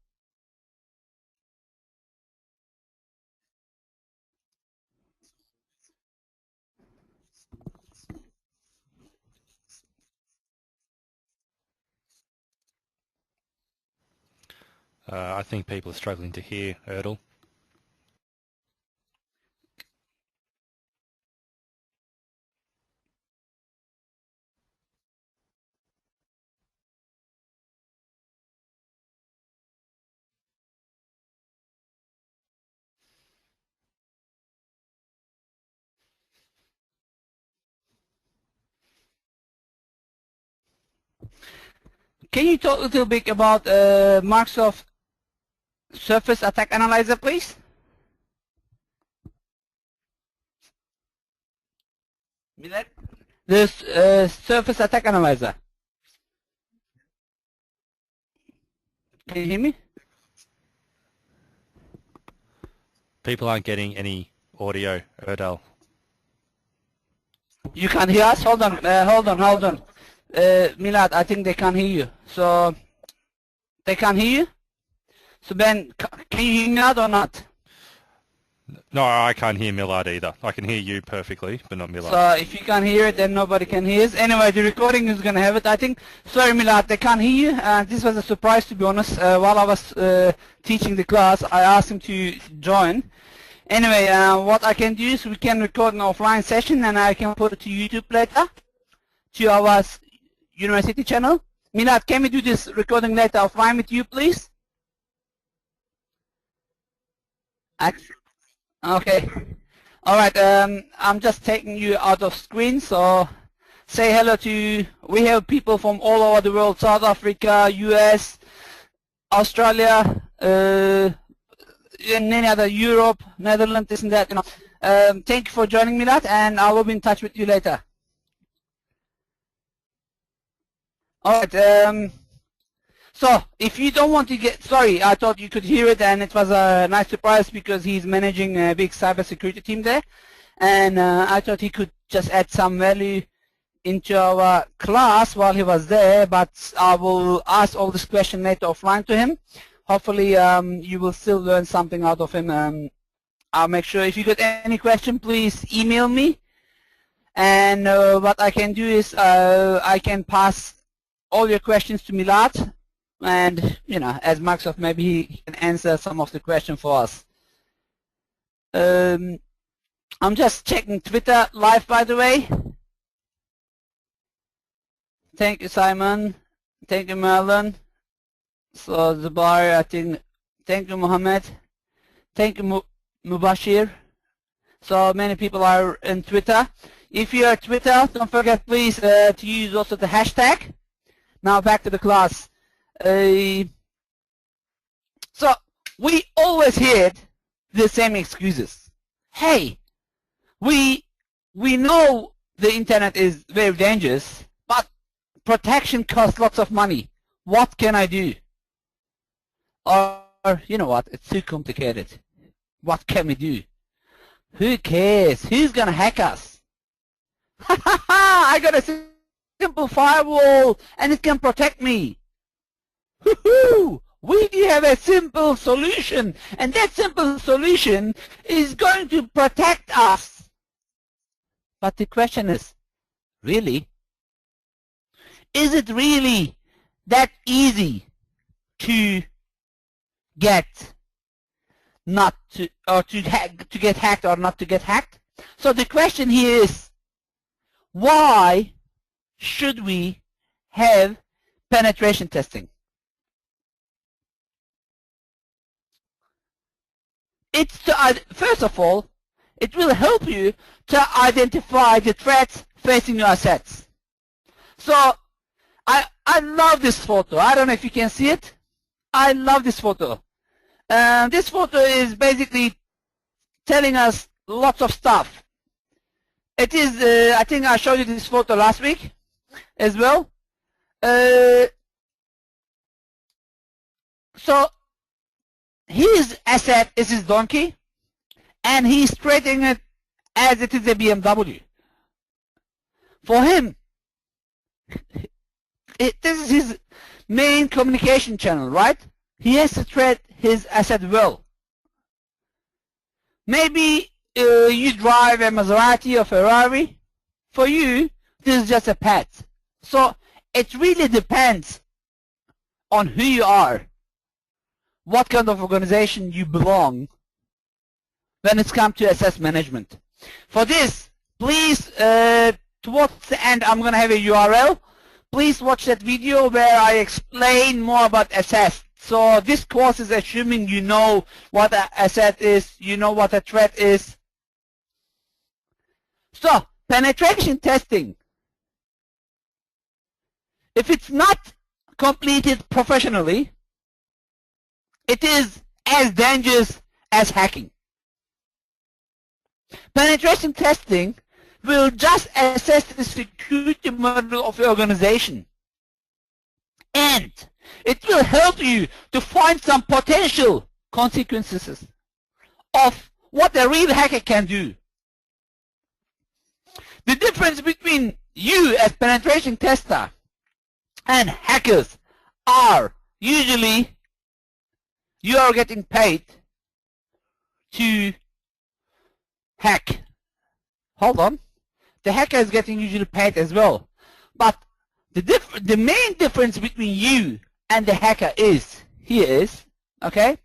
Speaker 2: I think people are struggling to hear Erdal.
Speaker 1: Can you talk a little bit about Microsoft Surface Attack Analyzer, please? This Surface Attack Analyzer. Can you hear me?
Speaker 2: People aren't getting any audio, Erdal.
Speaker 1: You can't hear us? Hold on, hold on. Milad, I think they can't hear you. So, they can't hear you? So Ben, can you hear Milad or not?
Speaker 2: No, I can't hear Milad either. I can hear you perfectly, but not Milad.
Speaker 1: So if you can't hear it, then nobody can hear it. Anyway, the recording is going to have it, I think. Sorry, Milad, they can't hear you. This was a surprise, to be honest. While I was teaching the class, I asked him to join. Anyway, what I can do is we can record an offline session and I can put it to YouTube later, to our university channel. Milad, can we do this recording later offline with you, please? Okay. All right. I'm just taking you out of screen. So say hello to. We have people from all over the world: South Africa, US, Australia, and many other Europe, Netherlands, this and that. You know. Thank you for joining me, that, and I will be in touch with you later. All right. So, if you don't want to get, sorry, I thought you could hear it, and it was a nice surprise because he's managing a big cybersecurity team there, and I thought he could just add some value into our class while he was there, but I will ask all this question later offline to him. Hopefully, you will still learn something out of him. I'll make sure if you got any question, please email me, and what I can do is I can pass all your questions to Milad. And, you know, as Microsoft, maybe he can answer some of the questions for us. I'm just checking Twitter live, by the way. Thank you, Simon. Thank you, Marlon. So, Zubair, I think. Thank you, Mohammed. Thank you, Mubashir. So, many people are in Twitter. If you're at Twitter, don't forget, please, to use also the hashtag. Now, back to the class. So we always heard the same excuses. Hey, we know the internet is very dangerous, but protection costs lots of money. What can I do? Or you know what? It's too complicated. What can we do? Who cares? Who's gonna hack us? Ha ha ha! I got a simple firewall, and it can protect me. Woohoo! We have a simple solution, and that simple solution is going to protect us. But the question is, really? Is it really that easy to get not to or to get hacked or not to get hacked? So the question here is, why should we have penetration testing? It's to, first of all, it will help you to identify the threats facing your assets. So I love this photo. I don't know if you can see it. I love this photo. This photo is basically telling us lots of stuff. It is, I think I showed you this photo last week as well. So his asset is his donkey, and he's treating it as it is a BMW. For him, this is his main communication channel, right? He has to treat his asset well. Maybe you drive a Maserati or Ferrari. For you, this is just a pet. So it really depends on who you are, what kind of organization you belong when it's come to asset management. For this, please, towards the end, I'm going to have a URL. Please watch that video where I explain more about asset. So this course is assuming you know what an asset is, you know what a threat is. So penetration testing if it's not completed professionally, it is as dangerous as hacking. Penetration testing will just assess the security model of your organization, and it will help you to find some potential consequences of what a real hacker can do. The difference between you as penetration tester and hackers are usually you are getting paid to hack. Hold on. The hacker is getting usually paid as well. But the main difference between you and the hacker is, here is, okay?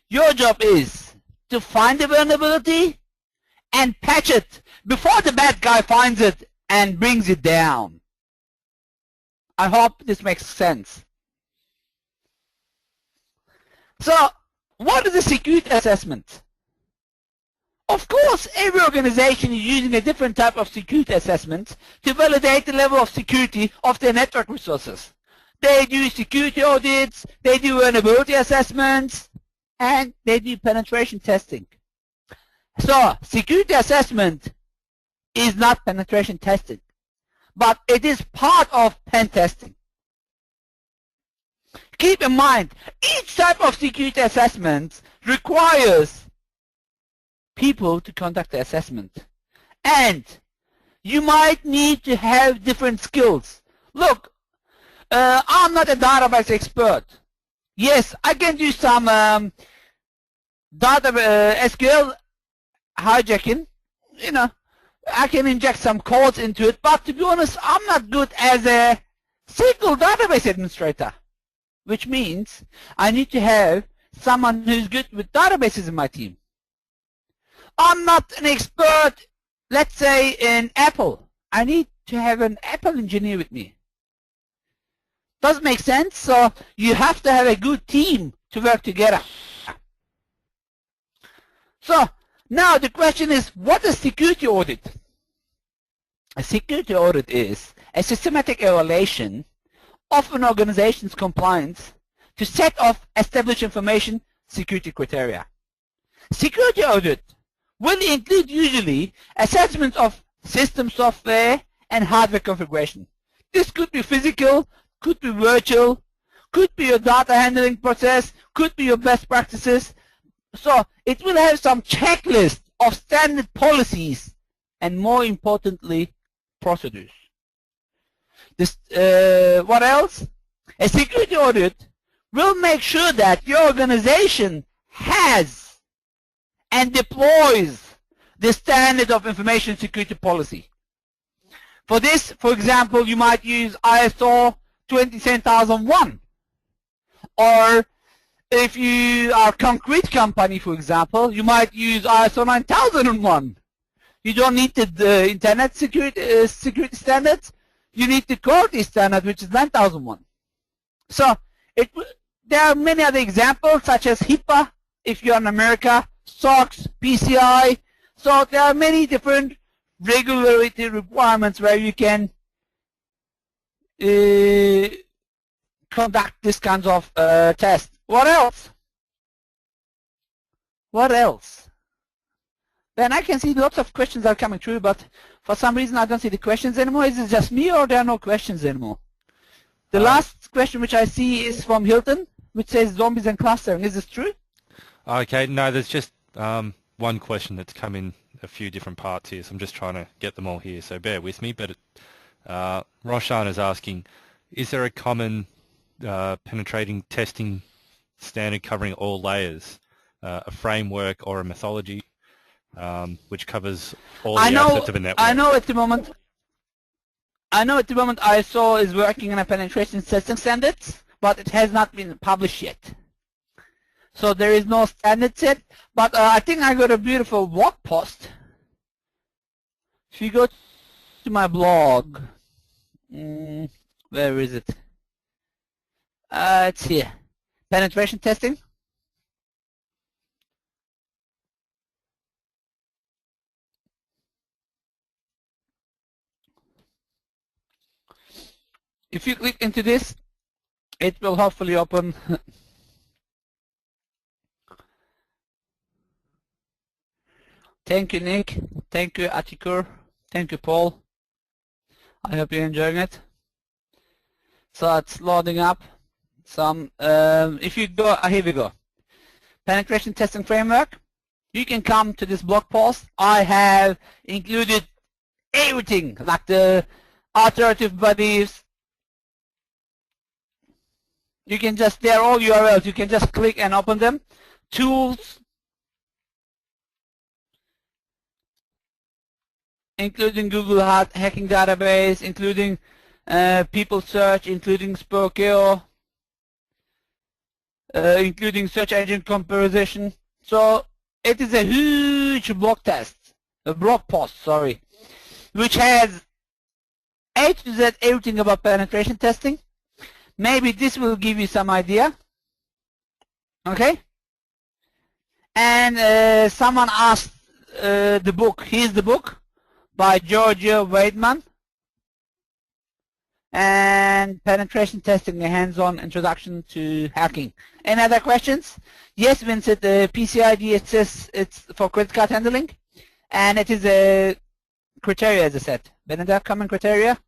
Speaker 1: Your job is to find the vulnerability and patch it before the bad guy finds it and brings it down. I hope this makes sense. So, what is a security assessment? Of course, every organization is using a different type of security assessment to validate the level of security of their network resources. They do security audits, they do vulnerability assessments, and they do penetration testing. So, security assessment is not penetration testing, but it is part of pen testing. Keep in mind, each type of security assessment requires people to conduct the assessment. And you might need to have different skills. Look, I'm not a database expert. Yes, I can do some SQL hijacking. You know, I can inject some codes into it, but to be honest, I'm not good as a SQL database administrator, which means I need to have someone who's good with databases in my team. I'm not an expert, let's say, in Apple. I need to have an Apple engineer with me. Does it make sense? So you have to have a good team to work together. So now the question is, what is security audit? A security audit is a systematic evaluation of an organization's compliance to set of established information security criteria. Security audit will include usually assessment of system software and hardware configuration. This could be physical, could be virtual, could be your data handling process, could be your best practices. So it will have some checklist of standard policies and, more importantly, procedures. This, what else? A security audit will make sure that your organization has and deploys the standard of information security policy. For this, for example, you might use ISO 27001. Or if you are a concrete company, for example, you might use ISO 9001. You don't need the internet security standards. You need the quality standard, which is 9001. So there are many other examples, such as HIPAA, if you're in America, SOX, PCI. So there are many different regulatory requirements where you can conduct this kinds of tests. What else? What else? Then I can see lots of questions are coming through, but for some reason I don't see the questions anymore. Is it just me, or there are no questions anymore? The last question which I see is from Hilton, which says zombies and clustering. Is this true?
Speaker 2: Okay, no, there's just one question that's come in a few different parts here, so I'm just trying to get them all here, so bear with me. But Roshan is asking, is there a common penetrating testing standard covering all layers, a framework or a methodology which covers all the aspects of a network?
Speaker 1: I know at the moment ISO is working on a penetration testing standards, but it has not been published yet. So there is no standard set, but I think I got a beautiful blog post. If you go to my blog, where is it? It's here. Penetration testing. if you click into this, it will hopefully open. Thank you, Nick. Thank you, Atikur. Thank you, Paul. I hope you're enjoying it. So it's loading up. Some. If you go, here we go. Penetration testing framework. You can come to this blog post. I have included everything, like the alternative bodies. You can just, they're all URLs. You can just click and open them. Tools, including Google Hacking Database, including People Search, including Spokeo, including search engine comparison. So it is a huge blog post, sorry, which has A to Z everything about penetration testing. Maybe this will give you some idea. Okay? And someone asked the book. Here's the book by Georgia Weidman. And penetration testing, a hands-on introduction to hacking. Any other questions? Yes, Vincent, the PCI DSS, it's for credit card handling. And it is a criteria, as I said. Benedetta, common criteria?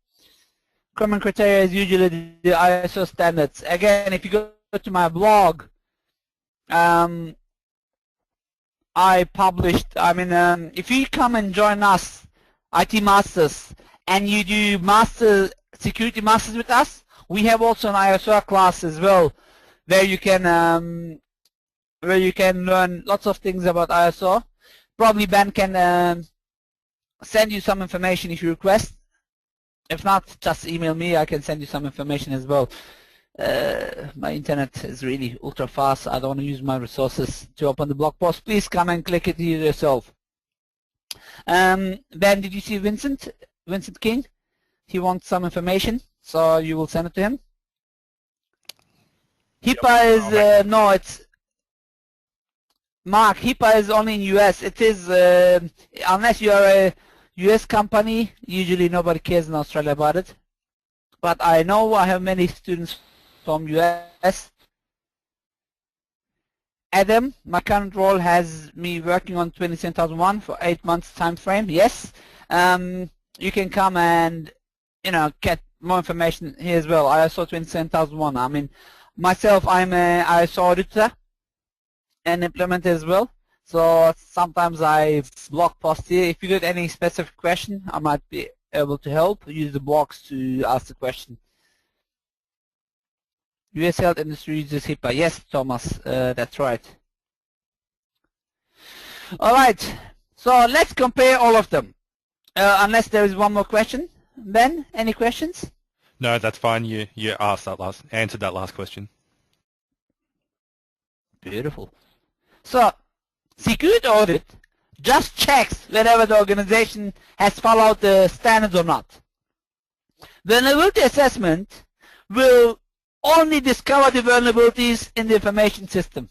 Speaker 1: Common criteria is usually the ISO standards. Again, if you go to my blog, I published, if you come and join us, IT Masters, and you do security masters with us, we have also an ISO class as well, where you can learn lots of things about ISO. Probably Ben can send you some information if you request. If not, just email me. I can send you some information as well. My internet is really ultra fast. I don't want to use my resources to open the blog post. Please come and click it yourself. Ben, did you see Vincent King? He wants some information, so you will send it to him. HIPAA is no, it's Mark. HIPAA is only in US. It is unless you are a US company. Usually nobody cares in Australia about it. But I know I have many students from US. Adam, my current role has me working on 27001 for 8 months time frame. Yes, you can come and get more information here as well. ISO 27001. I mean, myself, I'm an ISO auditor and implementer as well. So sometimes I blog post here. If you get any specific question, I might be able to help. Use the blogs to ask the question. US health industry uses HIPAA. Yes, Thomas, that's right. All right, so let's compare all of them. Unless there is one more question. Ben, any questions?
Speaker 2: No, that's fine. You answered that last question.
Speaker 1: Beautiful. So, security audit just checks whether the organization has followed the standards or not. Vulnerability assessment will only discover the vulnerabilities in the information system.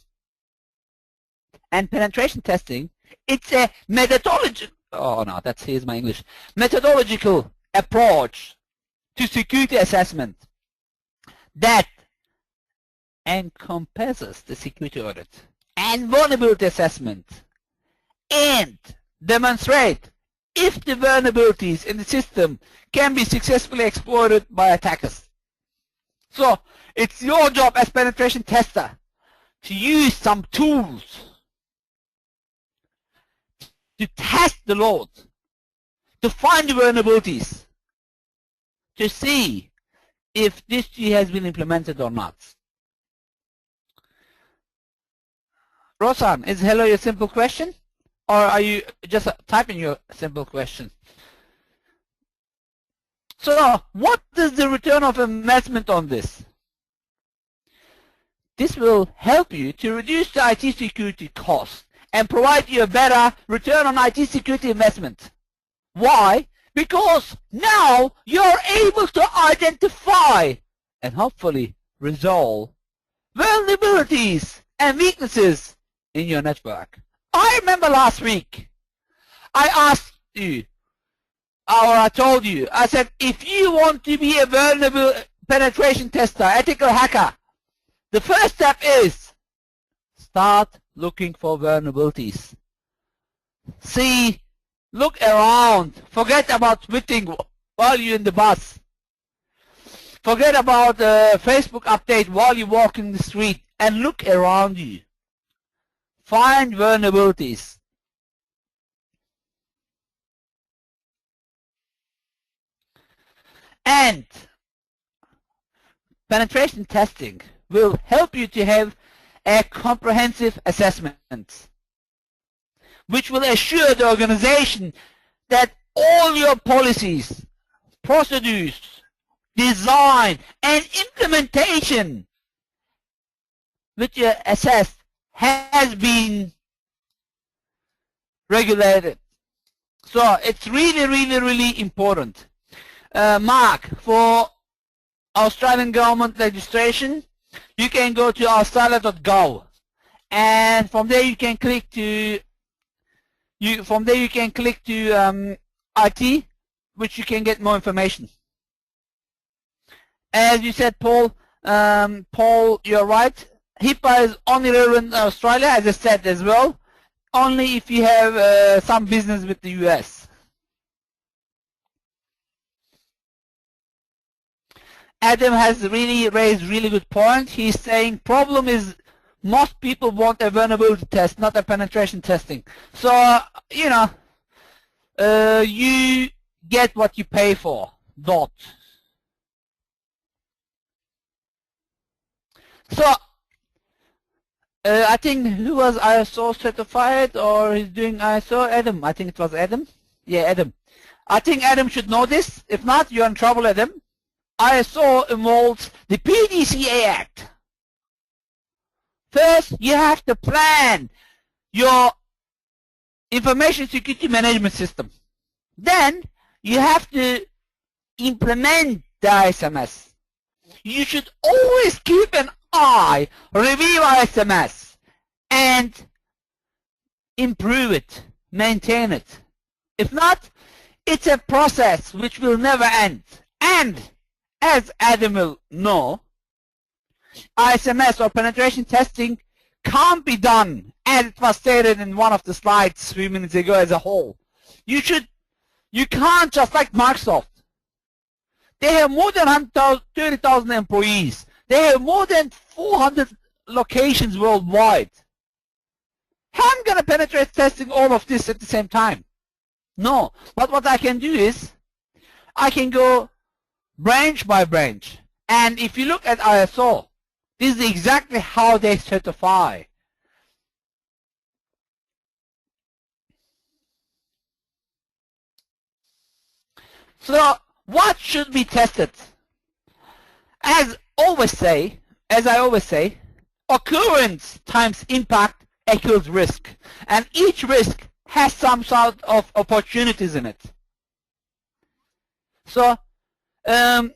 Speaker 1: And penetration testing, it's a methodological approach to security assessment that encompasses the security audit and vulnerability assessment and demonstrate if the vulnerabilities in the system can be successfully exploited by attackers. So it's your job as penetration tester to use some tools to test the load, to find the vulnerabilities, to see if this G has been implemented or not. Rosan, is hello your simple question? Or are you just typing your simple question? So, what is the return of investment on this? This will help you to reduce the IT security cost and provide you a better return on IT security investment. Why? Because now you're able to identify and hopefully resolve vulnerabilities and weaknesses in your network. I remember last week I asked you, or I told you, I said, if you want to be a vulnerable penetration tester, ethical hacker, the first step is start looking for vulnerabilities. See, look around. Forget about tweeting while you're in the bus. Forget about Facebook update while you walk in the street, and look around you. Find vulnerabilities. And penetration testing will help you to have a comprehensive assessment, which will assure the organization that all your policies, procedures, design, and implementation which you assessed has been regulated. So it's really, really, really important. Mark, for Australian government legislation, you can go to australia.gov, and from there you can click to IT, which you can get more information. As you said, Paul, you're right. HIPAA is only relevant in Australia, as I said as well, only if you have some business with the US. Adam has really raised really good point. He's saying problem is most people want a vulnerability test, not a penetration testing. So, you know, you get what you pay for. Dot. So, I think who was ISO certified or he's doing ISO? Adam. I think it was Adam. Yeah, Adam. I think Adam should know this. If not, you're in trouble, Adam. ISO involves the PDCA Act. First, you have to plan your information security management system. Then, you have to implement the ISMS. You should always keep an eye, review ISMS, and improve it, maintain it. If not, it's a process which will never end. And as Adam will know, ISMS or penetration testing can't be done as it was stated in one of the slides a few minutes ago as a whole. You can't just like Microsoft. They have more than 30,000 employees. They have more than 400 locations worldwide. How am I going to penetrate testing all of this at the same time? No. But what I can do is I can go branch by branch. And if you look at ISO, this is exactly how they certify. So what should be tested? As I always say, occurrence times impact equals risk. And each risk has some sort of opportunities in it. So a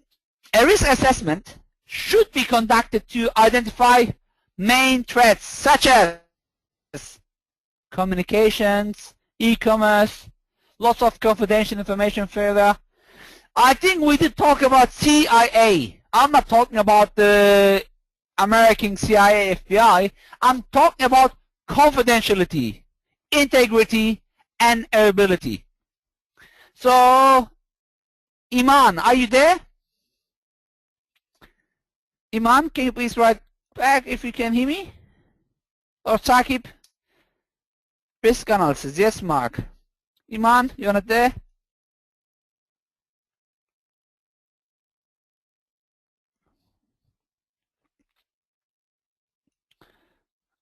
Speaker 1: risk assessment should be conducted to identify main threats such as communications, e-commerce, lots of confidential information failure. I think we did talk about CIA. I'm not talking about the American CIA, FBI. I'm talking about confidentiality, integrity, and availability. So, Iman, are you there? Iman, can you please write back if you can hear me? Or Saqib? Risk analysis, yes, Mark. Iman, you're not there?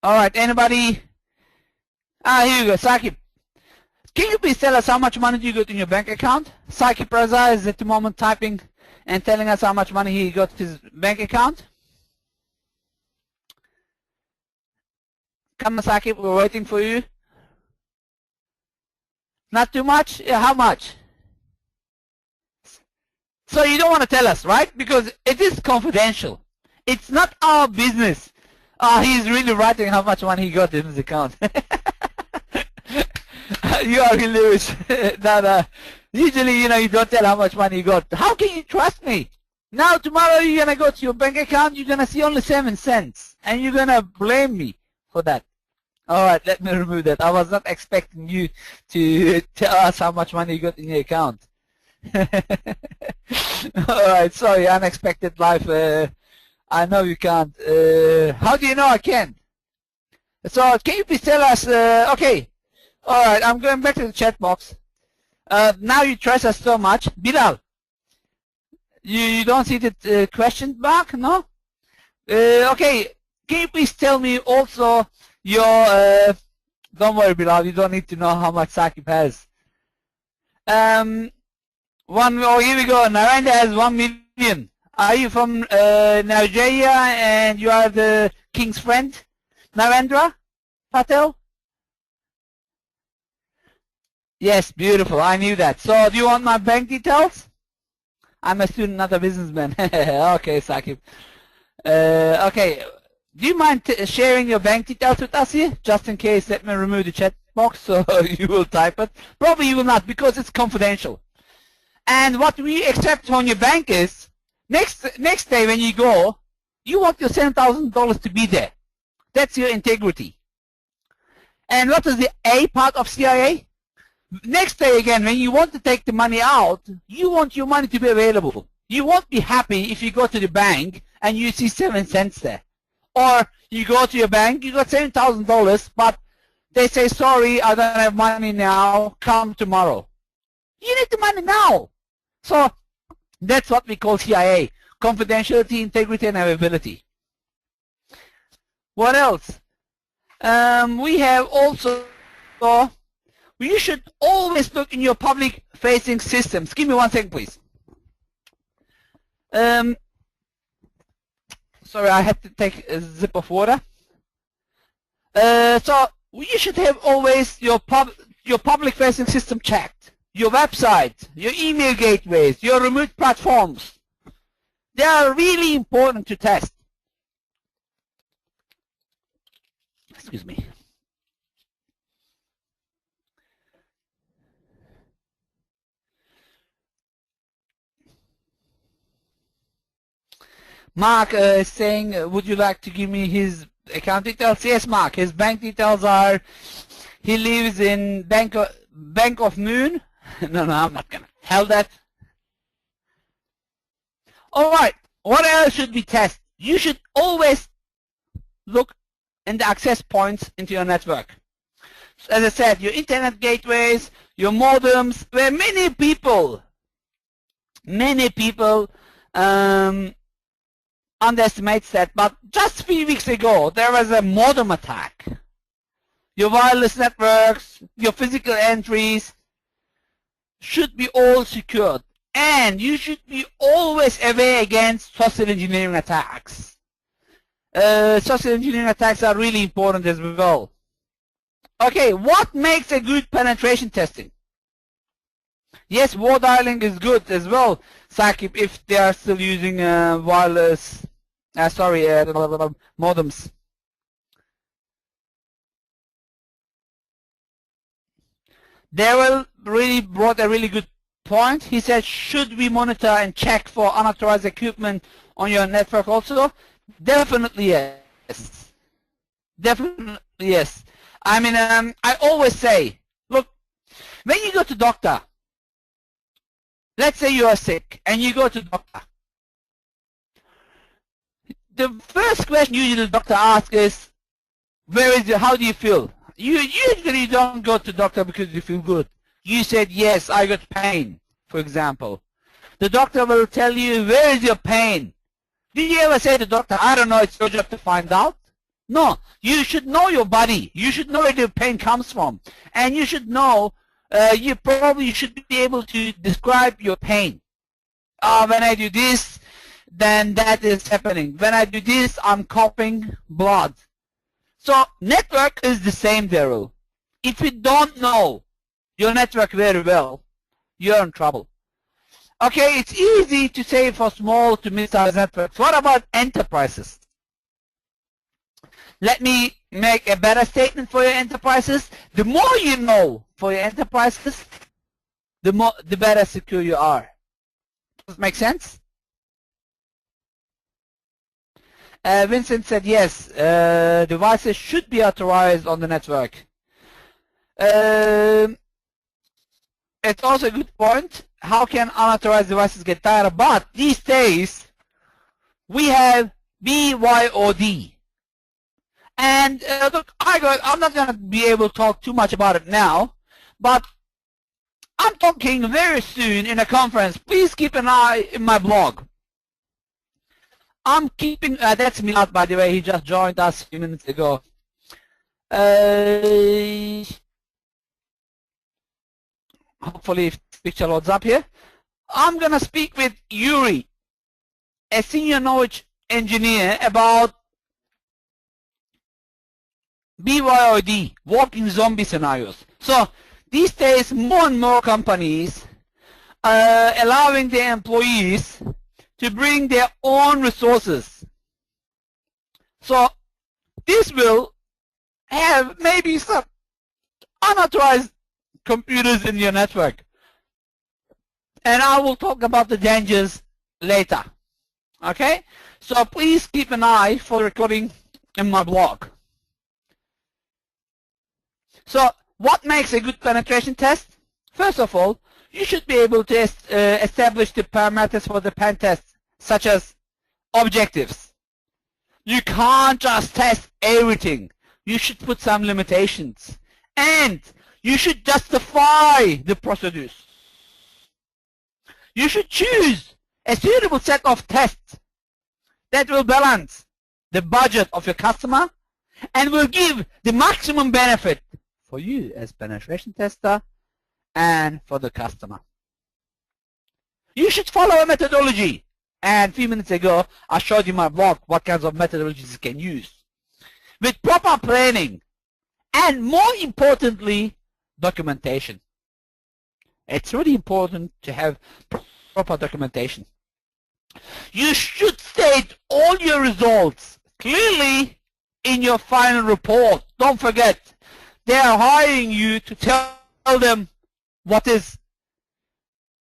Speaker 1: All right, anybody? Here you go, Saqib. Can you please tell us how much money you got in your bank account? Saqib Raza is at the moment typing and telling us how much money he got in his bank account. Come on, Saqib, we're waiting for you. Not too much? Yeah, how much? So you don't want to tell us, right? Because it is confidential. It's not our business. He's really writing how much money he got in his account. You are hilarious. Usually, you know, you don't tell how much money you got. How can you trust me? Now tomorrow you're gonna go to your bank account, you're gonna see only 7 cents, and you're gonna blame me for that. Alright, let me remove that. I was not expecting you to tell us how much money you got in your account. Alright, sorry, unexpected life. I know you can't. How do you know I can't? So, can you please tell us, okay. Alright, I'm going back to the chat box. Now you trust us so much. Bilal, you don't see the question mark, no? Okay, can you please tell me also your, don't worry Bilal, you don't need to know how much Saqib has. Here we go, Narendra has 1 million. Are you from Nigeria and you are the king's friend? Narendra Patel? Yes, beautiful, I knew that. So, do you want my bank details? I'm a student, not a businessman. Okay, Saqib. Okay, do you mind sharing your bank details with us here? Just in case, let me remove the chat box so you will type it. Probably you will not because it's confidential. And what we accept on your bank is, next day when you go, you want your $7,000 to be there. That's your integrity. And what is the A part of CIA? Next day again, when you want to take the money out, you want your money to be available. You won't be happy if you go to the bank and you see 7 cents there. Or you go to your bank, you got $7,000, but they say, sorry, I don't have money now, come tomorrow. You need the money now. So that's what we call CIA, confidentiality, integrity, and availability. What else? We have also, you should always look in your public-facing systems. Give me 1 second, please. Sorry, I had to take a sip of water. So you should have always your public-facing system checked. Your website, your email gateways, your remote platforms. They are really important to test. Excuse me. Mark is saying, would you like to give me his account details? Yes, Mark. His bank details are, he lives in Bank of Moon. No, I'm not going to tell that. Alright, what else should we test? You should always look in the access points into your network. As I said, your internet gateways, your modems, where many people underestimate that, but just 3 weeks ago, there was a modem attack. Your wireless networks, your physical entries should be all secured. And you should be always aware against social engineering attacks. Social engineering attacks are really important as well. Okay, what makes a good penetration testing? Yes, war dialing is good as well, Saqib, if they are still using wireless, modems. Daryl really brought a really good point. He said, should we monitor and check for unauthorized equipment on your network also? Definitely yes. Definitely yes. I mean, I always say, look, when you go to doctor, let's say you are sick and you go to doctor. The first question usually the doctor asks is, how do you feel? You usually don't go to doctor because you feel good. You said, yes, I got pain, for example. The doctor will tell you, where is your pain? Did you ever say to the doctor, I don't know, it's your job to find out? No, you should know your body. You should know where the pain comes from. And you should know, you probably should be able to describe your pain. When I do this, then that is happening. When I do this, I'm coughing blood. So network is the same, Daryl. If you don't know your network very well, you're in trouble. Okay, it's easy to say for small to mid-sized networks. What about enterprises? Let me make a better statement for your enterprises. The more you know for your enterprises, the better secure you are. Does it make sense? Vincent said yes, devices should be authorized on the network. It's also a good point. How can unauthorized devices get data? But these days, we have BYOD. And look, I'm not going to be able to talk too much about it now, but I'm talking very soon in a conference. Please keep an eye in my blog. I'm keeping, that's Milad, by the way, he just joined us a few minutes ago. Hopefully if the picture loads up here. I'm going to speak with Yuri, a senior knowledge engineer, about BYOD, walking zombie scenarios. So these days, more and more companies are allowing their employees to bring their own resources. So this will have maybe some unauthorized computers in your network. And I will talk about the dangers later. Okay? So please keep an eye for the recording in my blog. So what makes a good penetration test? First of all, you should be able to establish the parameters for the pen test, such as objectives. You can't just test everything. You should put some limitations. And you should justify the procedures. You should choose a suitable set of tests that will balance the budget of your customer and will give the maximum benefit for you as penetration tester and for the customer. You should follow a methodology. And a few minutes ago, I showed you my blog what kinds of methodologies you can use. With proper planning and, more importantly, documentation. It's really important to have proper documentation. You should state all your results clearly in your final report. Don't forget, they are hiring you to tell them what is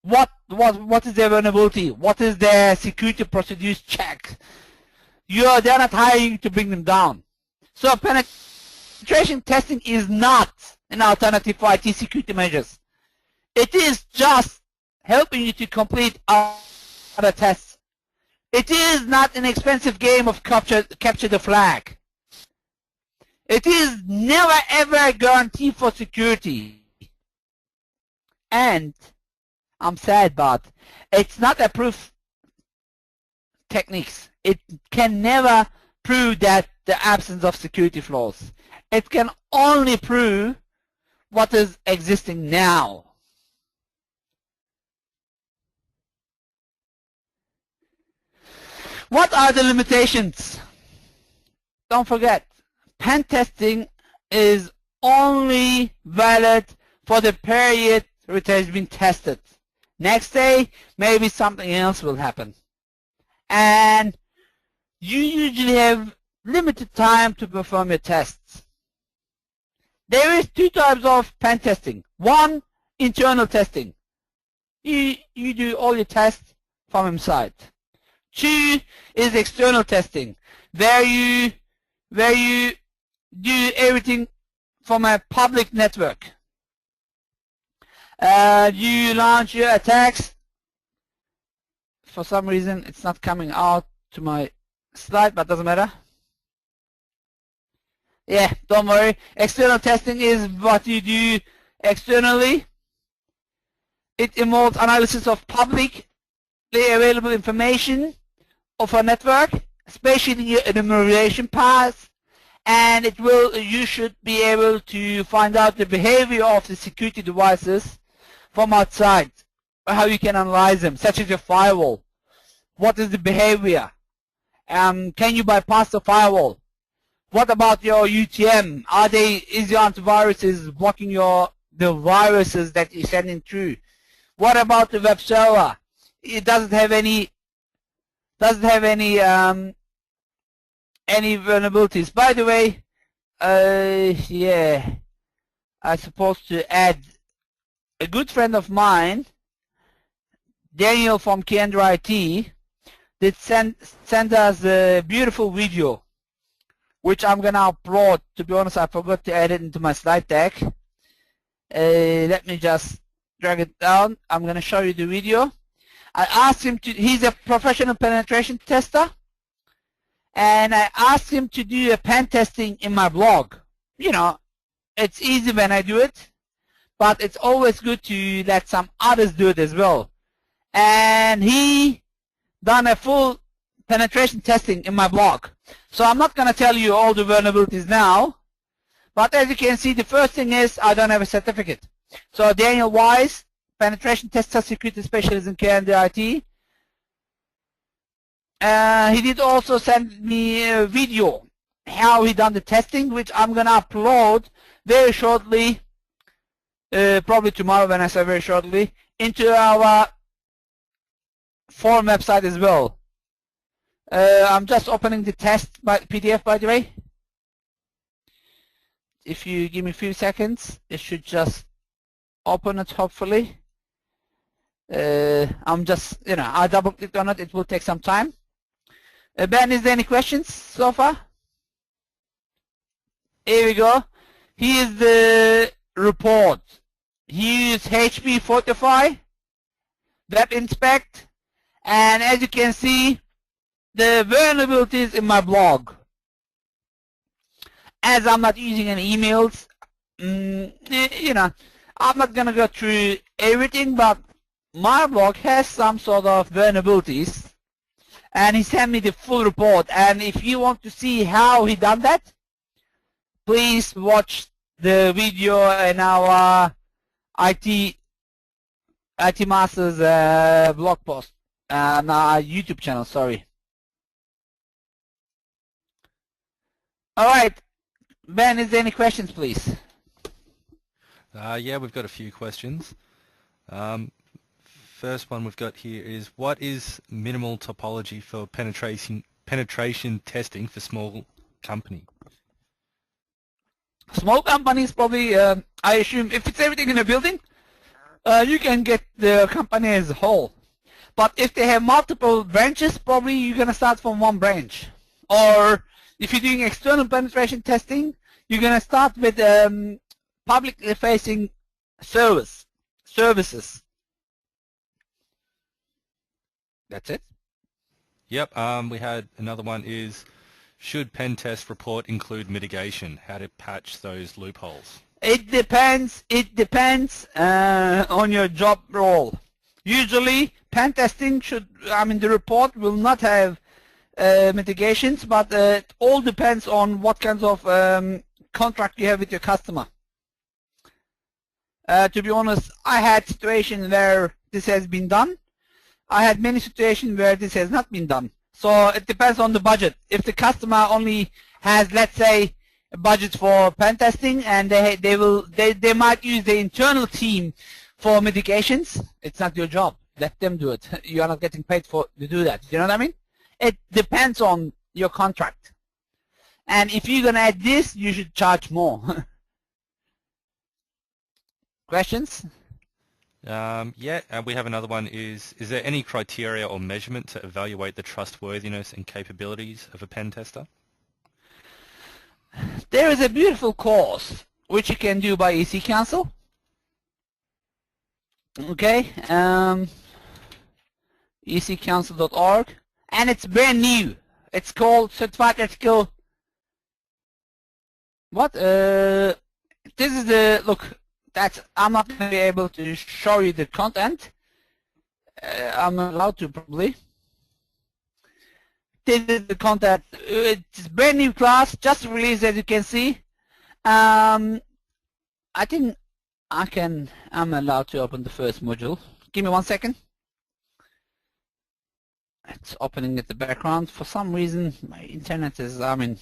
Speaker 1: their vulnerability, what is their security procedures check. They're not hiring you to bring them down. So penetration testing is not an alternative for IT security measures. It is just helping you to complete other tests. It is not an expensive game of capture the flag. It is never ever a guarantee for security. And I'm sad, but it's not a proof techniques. It can never prove that the absence of security flaws. It can only prove what is existing now. What are the limitations? Don't forget, pen testing is only valid for the period it has been tested. Next day, maybe something else will happen. And you usually have limited time to perform your tests. There is two types of pen testing. One, internal testing. You do all your tests from inside. Two is external testing, where you do everything from a public network. You launch your attacks. For some reason, it's not coming out to my slide, but doesn't matter. Yeah, don't worry. External testing is what you do externally. It involves analysis of publicly available information of a network, especially your enumeration paths, and you should be able to find out the behavior of the security devices from outside, how you can analyze them, such as your firewall. What is the behavior? Can you bypass the firewall? What about your UTM? Is your antivirus blocking the viruses that you're sending through? What about the web server? It doesn't have any vulnerabilities. By the way, yeah, I'm supposed to add a good friend of mine, Daniel from Kendra IT. did send us a beautiful video, which I'm gonna upload. To be honest, I forgot to add it into my slide deck. Let me just drag it down. I'm gonna show you the video. I asked him to, he's a professional penetration tester, and I asked him to do a pen testing in my blog. You know, it's easy when I do it, but it's always good to let some others do it as well. And he done a full penetration testing in my blog. So I'm not going to tell you all the vulnerabilities now, but as you can see, the first thing is I don't have a certificate. So Daniel Wise, penetration tester, security specialist in KNDIT. He did also send me a video how he done the testing, which I'm going to upload very shortly, probably tomorrow when I say very shortly, into our forum website as well. I'm just opening the test PDF, by the way. If you give me a few seconds, it should just open it, hopefully. I'm just, you know, I double clicked on it. It will take some time. Ben, is there any questions so far? Here we go. Here's the report. He used HP Fortify, Web Inspect, and as you can see, the vulnerabilities in my blog. As I'm not using any emails, you know, I'm not going to go through everything, but my blog has some sort of vulnerabilities. And he sent me the full report. And if you want to see how he done that, please watch the video in our IT Masters blog post and our YouTube channel. Sorry. All right, Ben, is there any questions, please?
Speaker 2: Yeah, we've got a few questions. First one we've got here is, what is minimal topology for penetration testing for small company?
Speaker 1: Small companies probably, I assume, if it's everything in a building, you can get the company as a whole. But if they have multiple branches, probably you're going to start from one branch. Or if you're doing external penetration testing, you're going to start with publicly facing services. That's it.
Speaker 2: Yep. We had another one is, should pen test report include mitigation? How to patch those loopholes?
Speaker 1: It depends. It depends on your job role. Usually, pen testing should, I mean, the report will not have mitigations, but it all depends on what kinds of contract you have with your customer. To be honest, I had situations where this has been done. I had many situations where this has not been done. So it depends on the budget. If the customer only has, let's say, a budget for pen testing, and they might use the internal team for mitigations, it's not your job. Let them do it. You are not getting paid to do that. You know what I mean? It depends on your contract. And if you're going to add this, you should charge more. Questions?
Speaker 2: Yeah, we have another one is there any criteria or measurement to evaluate the trustworthiness and capabilities of a pen tester?
Speaker 1: There is a beautiful course which you can do by EC Council. Okay, ecouncil.org, and it's brand new. It's called Certified Ethical. What? This is the look. I'm not going to be able to show you the content. I'm allowed to probably. This is the content. It's brand new class, just released, as you can see. I think I'm allowed to open the first module. Give me 1 second. It's opening at the background. For some reason, my internet is, I don't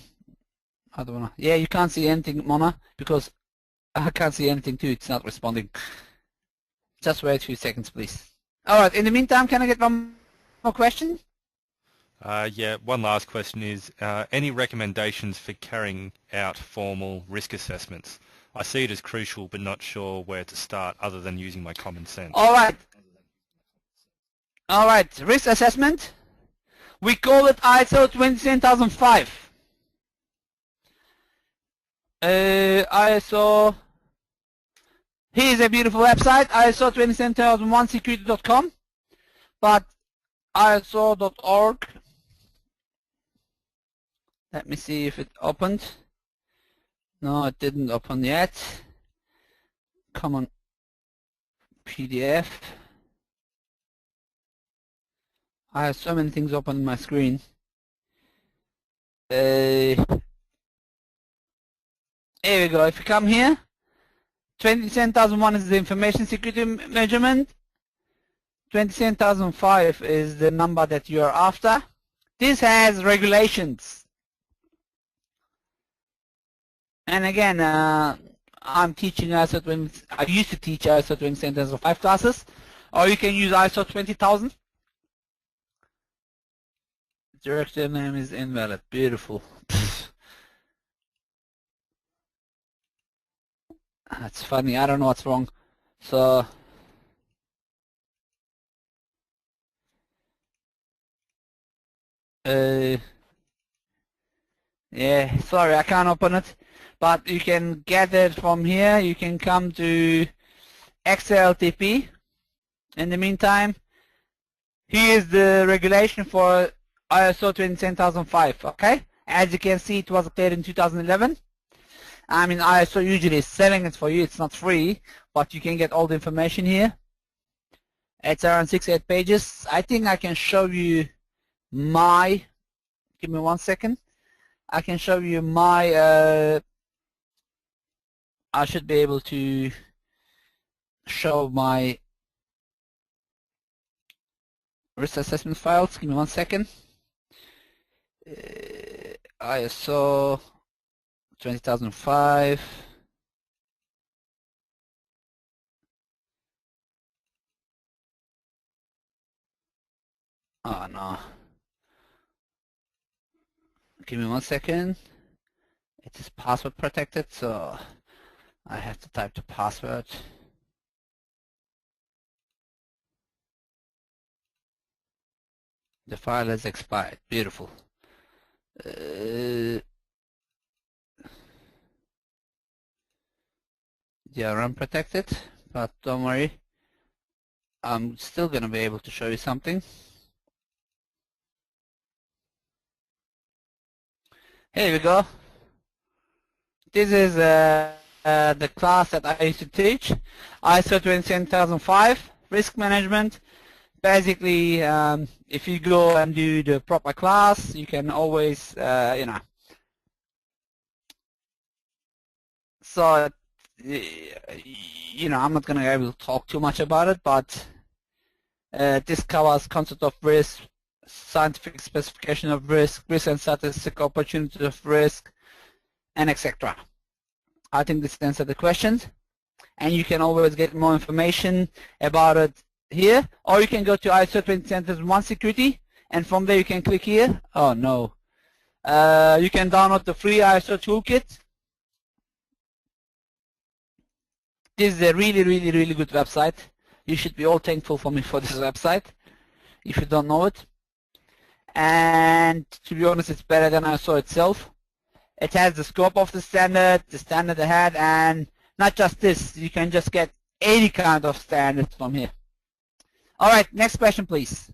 Speaker 1: know. Yeah, you can't see anything, Mona, because I can't see anything too. It's not responding. Just wait a few seconds, please. All right. In the meantime, can I get one more question?
Speaker 2: Yeah. One last question is, any recommendations for carrying out formal risk assessments? I see it as crucial, but not sure where to start other than using my common sense.
Speaker 1: All right. All right. Risk assessment. We call it ISO 27005. ISO. Here's a beautiful website, ISO 27001security.com, but ISO.org. Let me see if it opened. No, it didn't open yet. Come on, PDF. I have so many things open on my screen. Here we go. If you come here, 27001 is the information security measurement. 27005 is the number that you are after. This has regulations. And again, I'm teaching ISO 20. I used to teach ISO 27005 classes, or you can use ISO 20000. Director name is invalid. Beautiful. That's funny. I don't know what's wrong. So yeah, sorry, I can't open it, but you can get it from here. You can come to XLTP. In the meantime, here's the regulation for ISO 27005. Okay, as you can see, it was declared in 2011. I mean, ISO usually is selling it for you. It's not free, but you can get all the information here. It's around 6-8 pages. I think I can show you my. Give me 1 second. I can show you my. I should be able to show my risk assessment files. Give me 1 second. ISO 20005. Oh no. Give me 1 second. It is password protected, so I have to type the password. The file has expired. Beautiful. They are unprotected, but don't worry. I'm still going to be able to show you something. Here we go. This is the class that I used to teach, ISO 27005, risk management. Basically, if you go and do the proper class, you can always, you know. So, you know, I'm not going to be able to talk too much about it, but this covers concept of risk, scientific specification of risk, risk and statistical opportunity of risk, and etc. I think this answers the questions, and you can always get more information about it here, or you can go to ISO 27001 security, and from there you can click here. Oh no. You can download the free ISO toolkit. This is a really good website. You should be all thankful for me for this website, if you don't know it. And to be honest, it's better than ISO itself. It has the scope of the standard ahead, and not just this, you can just get any kind of standards from here. Alright, next question please.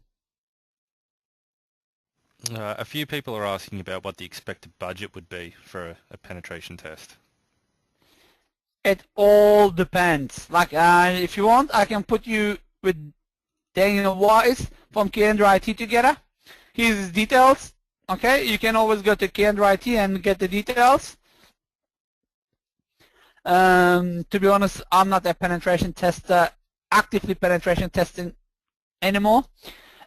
Speaker 2: A few people are asking about what the expected budget would be for a penetration test.
Speaker 1: It all depends. Like, if you want, I can put you with Daniel Wise from Kendra IT together. Here's his details. Okay, you can always go to Kendra IT and get the details. To be honest, I'm not a penetration tester, actively penetration testing anymore.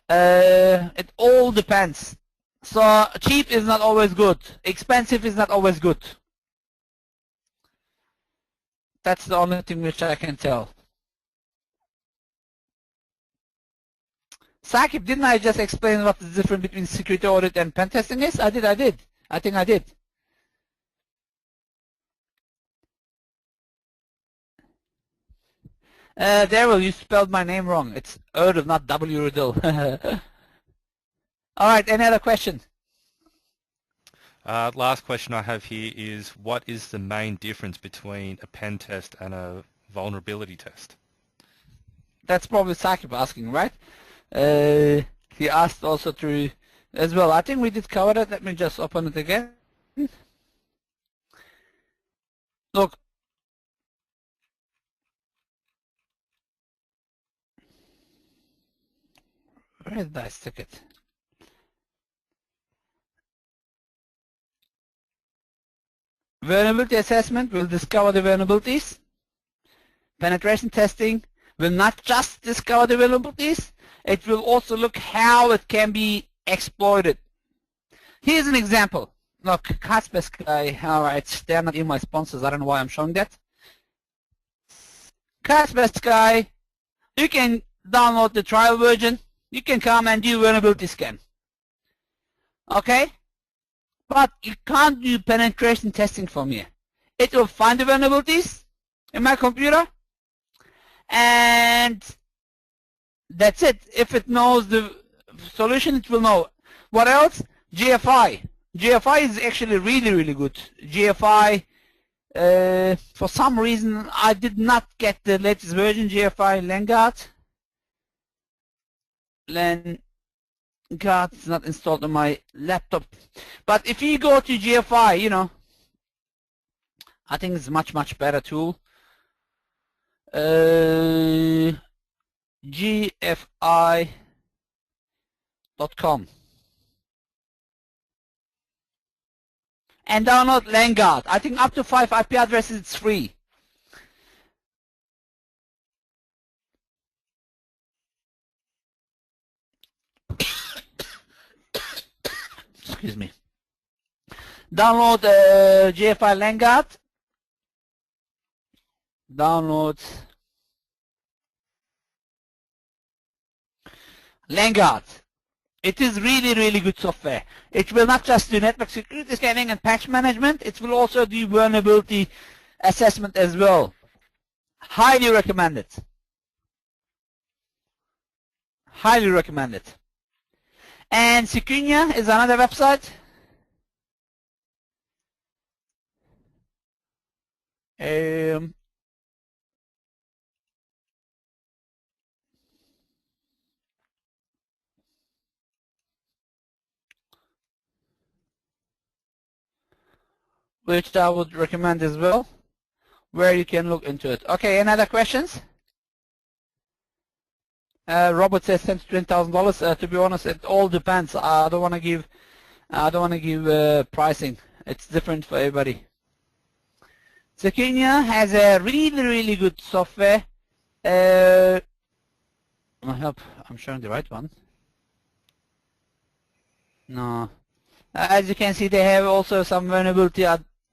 Speaker 1: It all depends. So cheap is not always good. Expensive is not always good. That's the only thing which I can tell. Sakib, didn't I just explain what the difference between security audit and pen testing is? I did. I think I did. Daryl, you spelled my name wrong. It's Erdal, not W. Erdal. All right, any other questions?
Speaker 2: Last question I have here is, what is the main difference between a pen test and a vulnerability test?
Speaker 1: That's probably Sakib asking, right? He asked also through as well. I think we did cover that. Let me just open it again. Look, where did I stick it? Vulnerability assessment will discover the vulnerabilities. Penetration testing will not just discover the vulnerabilities, it will also look how it can be exploited. Here's an example. Look, Kaspersky, alright, they're not in my sponsors, I don't know why I'm showing that. Kaspersky, you can download the trial version, you can come and do vulnerability scan. Okay? But you can't do penetration testing from here. It will find the vulnerabilities in my computer, and that's it. If it knows the solution, it will know. What else? GFI. GFI is actually really, really good. GFI, for some reason, I did not get the latest version, GFI Lengard. It's not installed on my laptop. But if you go to GFI, you know, I think it's a much, much better tool. GFI.com. And download Lengard. I think up to 5 IP addresses, it's free. Excuse me. Download GFI Lengard. Download Lengard. It is really, really good software. It will not just do network security scanning and patch management, it will also do vulnerability assessment as well. Highly recommend it. Highly recommend it. And Secunia is another website. Which I would recommend as well, where you can look into it. Okay, any other questions? Robert says $10,000 to $20,000. To be honest, it all depends. I don't want to give pricing. It's different for everybody. Secunia has a really, really good software. I hope I'm showing the right one. No. As you can see, they have also some vulnerability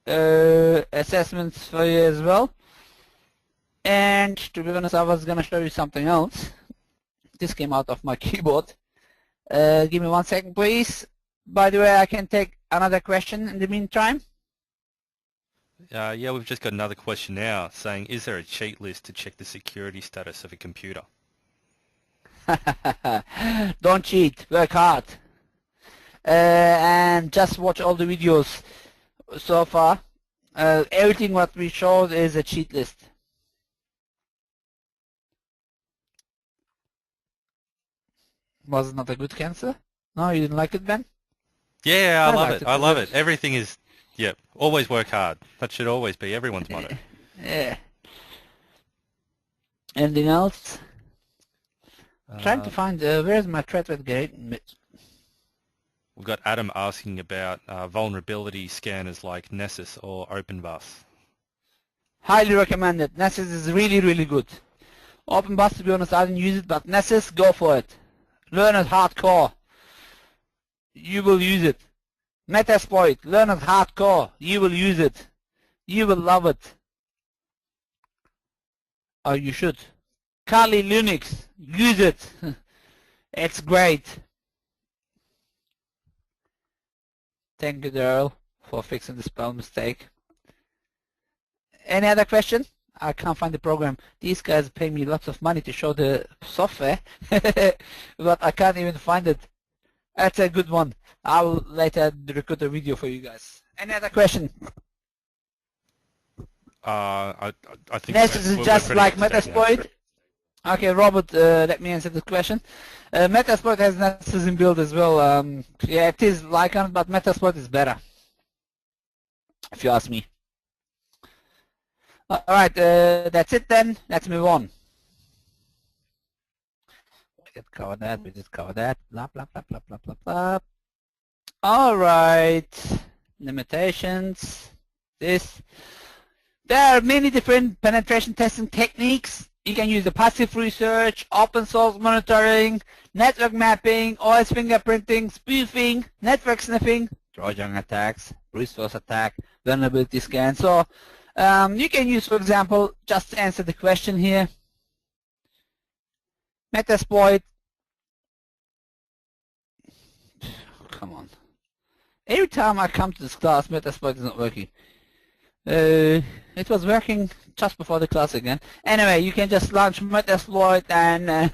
Speaker 1: assessments for you as well. And to be honest, I was going to show you something else. This came out of my keyboard. Give me 1 second, please. By the way, I can take another question in the meantime.
Speaker 2: Yeah, we've just got another question now saying, is there a cheat list to check the security status of a computer?
Speaker 1: Don't cheat, work hard. And just watch all the videos so far. Everything what we showed is a cheat list. Was it not a good answer? No, you didn't like it, Ben?
Speaker 2: Yeah, I love it. I love it. Everything is, yeah, always work hard. That should always be everyone's motto.
Speaker 1: Yeah. Anything else? Trying to find, where's my threat with gate?
Speaker 2: We've got Adam asking about vulnerability scanners like Nessus or OpenBus.
Speaker 1: Highly recommend it. Nessus is really, really good. OpenBus, to be honest, I didn't use it, but Nessus, go for it. Learn it hardcore. You will use it. Metasploit, learn it hardcore. You will use it. You will love it. Oh, you should. Kali Linux, use it. It's great. Thank you, Erdal, for fixing the spell mistake. Any other question? I can't find the program. These guys pay me lots of money to show the software, but I can't even find it. That's a good one. I will later record a video for you guys. Any other question?
Speaker 2: I think
Speaker 1: Next is just like Metasploit. Okay, Robert, let me answer this question. Metasploit has Nessus inbuilt as well. Yeah, it is Lycan, but Metasploit is better, if you ask me. Alright, that's it then. Let's move on. We did cover that, we did cover that. Blah, blah, blah, blah, blah, blah, blah. Alright, limitations. There are many different penetration testing techniques. You can use the passive research, open source monitoring, network mapping, OS fingerprinting, spoofing, network sniffing, Trojan attacks, brute force attack, vulnerability scan. So you can use, for example, just to answer the question here, Metasploit. Come on. Every time I come to this class, Metasploit is not working. It was working just before the class again. Anyway, you can just launch Metasploit and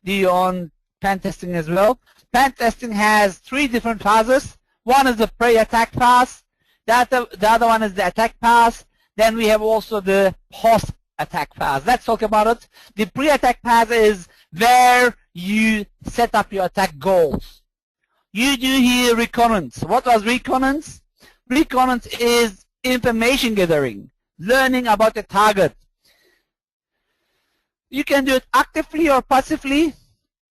Speaker 1: do your own pen testing as well. Pen testing has 3 different phases. One is the pre-attack pass. The other one is the attack pass. Then we have also the post-attack pass. Let's talk about it. The pre-attack pass is where you set up your attack goals. You do here reconnaissance. What was reconnaissance? Reconnaissance is information gathering, learning about the target. You can do it actively or passively.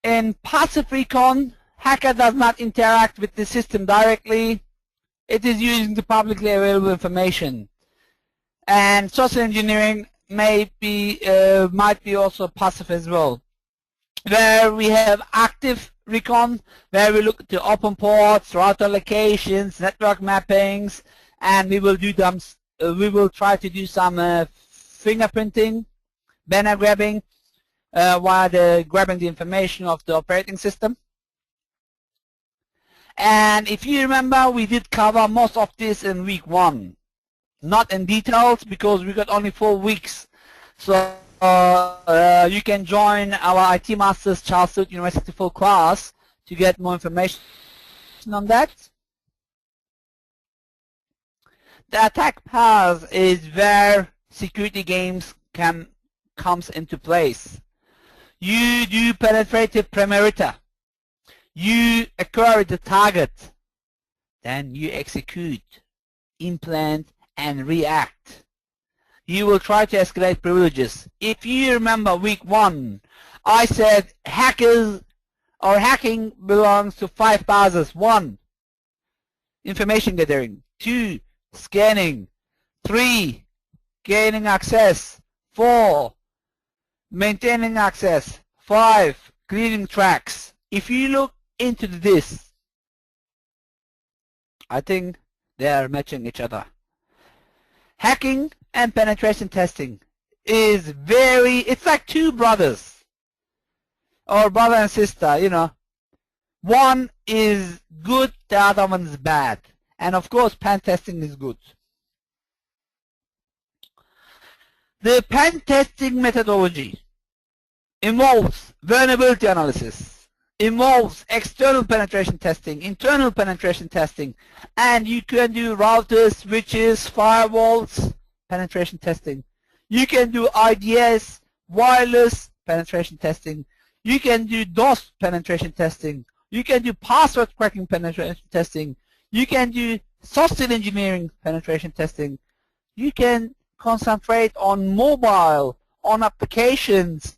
Speaker 1: In passive recon, hacker does not interact with the system directly. It is using the publicly available information. And social engineering might be also passive as well. Where we have active recon, where we look at the open ports, router locations, network mappings, and we will do them. We will try to do some fingerprinting, banner grabbing, while grabbing the information of the operating system. And if you remember, we did cover most of this in week 1, not in details because we got only 4 weeks. So you can join our IT Masters Charles Sturt University full class to get more information on that. The attack path is where security games comes into place. You do penetrative perimeter. You acquire the target. Then you execute, implant, and react. You will try to escalate privileges. If you remember week 1, I said hackers or hacking belongs to 5 phases. 1, information gathering. 2, scanning. 3, gaining access. 4, maintaining access. 5, clearing tracks. If you look into this, I think they are matching each other. Hacking and penetration testing is it's like 2 brothers or brother and sister, you know. One is good, the other one is bad. And of course, pen testing is good. The pen testing methodology involves vulnerability analysis, involves external penetration testing, internal penetration testing, and you can do routers, switches, firewalls, penetration testing. You can do IDS, wireless penetration testing. You can do DOS penetration testing. You can do password cracking penetration testing. You can do social engineering penetration testing. You can concentrate on mobile, on applications,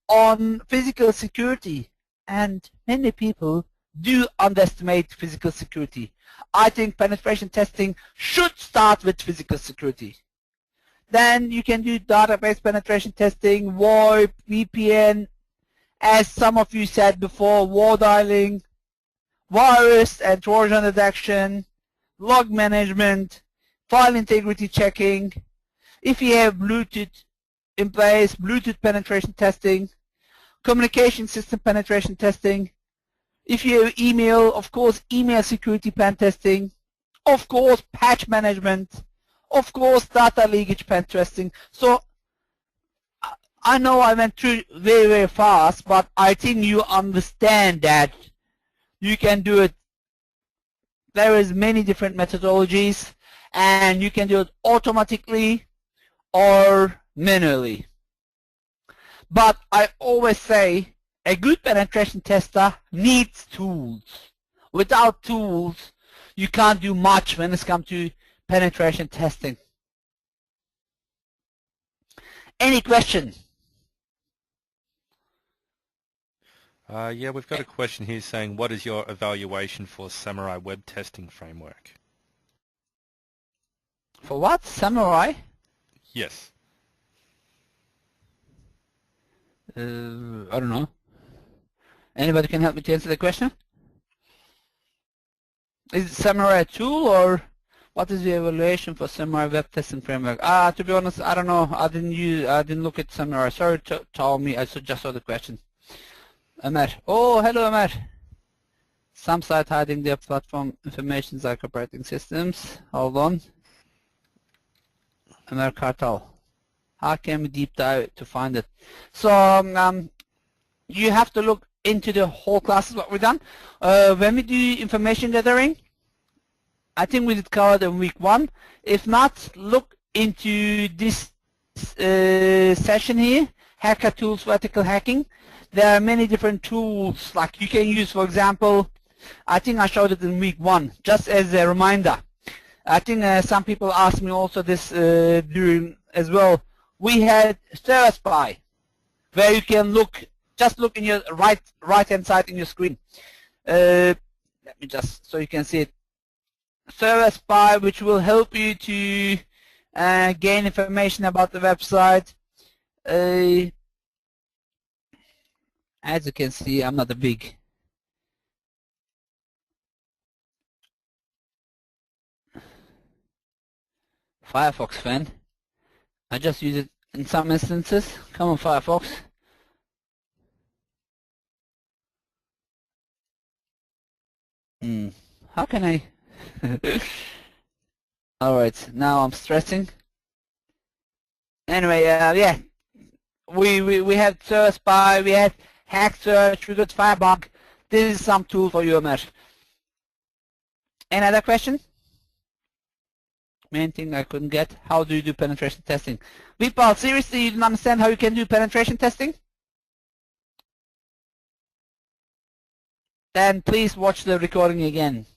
Speaker 1: on physical security. And many people do underestimate physical security. I think penetration testing should start with physical security. Then you can do database penetration testing, VoIP, VPN, as some of you said before, war dialing, virus and Trojan detection, log management, file integrity checking. If you have Bluetooth in place, Bluetooth penetration testing, communication system penetration testing. If you have email, of course, email security pen testing. Of course, patch management. Of course, data leakage pen testing. So I know I went through very, very fast, but I think you understand that You can do it. There is many different methodologies, and you can do it automatically or manually. But I always say a good penetration tester needs tools. Without tools, you can't do much when it comes to penetration testing. Any question?
Speaker 2: Yeah, we've got a question here saying, what is your evaluation for Samurai web testing framework?
Speaker 1: For what? Samurai?
Speaker 2: Yes.
Speaker 1: I don't know. Anybody can help me to answer the question? Is Samurai a tool, or what is the evaluation for Samurai web testing framework? To be honest, I don't know. I didn't look at Samurai. Sorry to tell me. I just saw the question. Ömer. Oh, hello, Ömer. Some site hiding their platform information like operating systems. Hold on. Ömer Kartal. How can we deep dive to find it? So you have to look into the whole classes what we've done. When we do information gathering, I think we did cover it in week 1. If not, look into this session here, Hacker Tools for Ethical Hacking. There are many different tools like you can use. For example, I think I showed it in week 1, just as a reminder. I think some people asked me also this during as well. We had Server Spy, where you can just look in your right hand side in your screen. Let me just so you can see it. Server Spy, which will help you to gain information about the website. As you can see, I'm not a big Firefox fan. I just use it in some instances. Come on, Firefox. How can I? Alright, now I'm stressing. Anyway, yeah. We had Server Spy, we had Hack Search, we got Firebug. This is some tool for you, Ömer. Any other question? Main thing I couldn't get. How do you do penetration testing? Vipal, seriously, you don't understand how you can do penetration testing? Then please watch the recording again.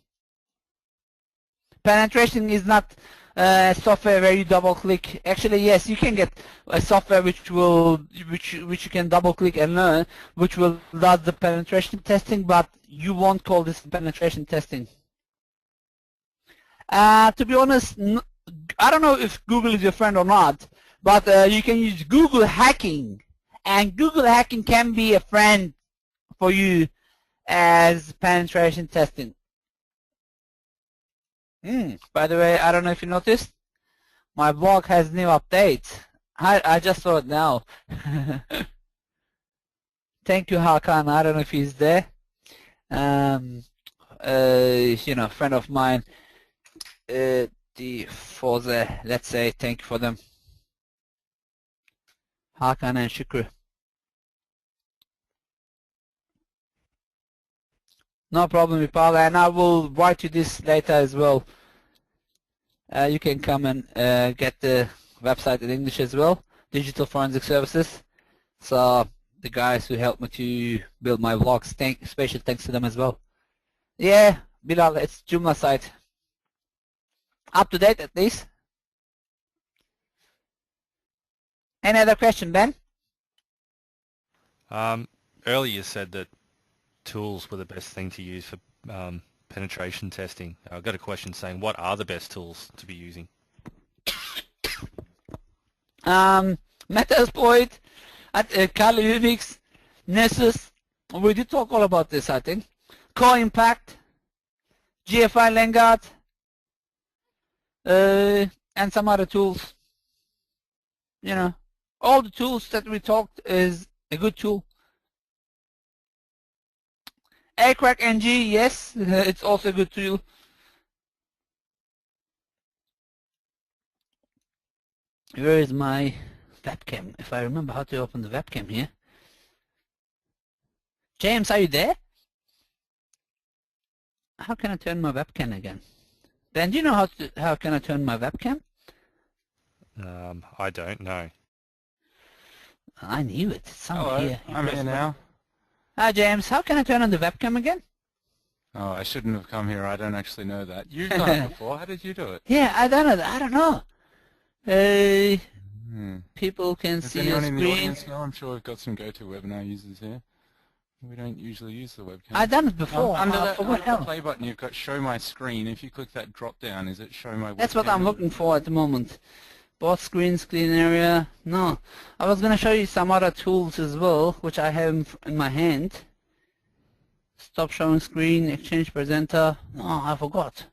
Speaker 1: Penetration is not software where you double click. Actually, yes, you can get a software which you can double click and learn, which will do the penetration testing, but you won't call this penetration testing. To be honest, I don't know if Google is your friend or not, but you can use Google Hacking, and Google Hacking can be a friend for you as penetration testing. By the way, I don't know if you noticed, my blog has new updates. I just saw it now. Thank you, Hakan. I don't know if he's there. You know, friend of mine. For the, let's say, thank you for them. Hakan and Shukru. No problem, Vipal, and I will write you this later as well. You can come and get the website in English as well, Digital Forensic Services. So the guys who helped me to build my vlogs, special thanks to them as well. Yeah, Bilal, it's Joomla site. Up to date at least. Any other question, Ben?
Speaker 2: Earlier you said that tools were the best thing to use for penetration testing. I've got a question saying, what are the best tools to be using?
Speaker 1: Metasploit, Kali Unix, Nessus. We did talk all about this, I think. Core Impact, GFI Lengard, and some other tools. You know, all the tools that we talked is a good tool. Aircrack NG, yes, it's also a good tool. Where is my webcam? If I remember how to open the webcam here. James, are you there? How can I turn my webcam again? Ben, do you know how can I turn my webcam?
Speaker 2: I don't know.
Speaker 1: I knew it. It's somewhere
Speaker 3: Hello,
Speaker 1: here.
Speaker 3: I'm here now.
Speaker 1: Hi, James. How can I turn on the webcam again?
Speaker 3: Oh, I shouldn't have come here. I don't actually know that. You've done it before. How did you do it?
Speaker 1: Yeah, I don't know. I don't know. People can
Speaker 3: Does
Speaker 1: see
Speaker 3: anyone
Speaker 1: the
Speaker 3: in the
Speaker 1: screen.
Speaker 3: audience know? I'm sure we've got some GoToWebinar users here. We don't usually use the webcam.
Speaker 1: I've done it before.
Speaker 3: Under the
Speaker 1: hell?
Speaker 3: play button, you've got Show My Screen. If you click that drop down, is it Show My Webcam?
Speaker 1: That's what I'm looking for at the moment. Both screens, screen area. No. I was going to show you some other tools as well, which I have in my hand. Stop showing screen, exchange presenter. No, I forgot.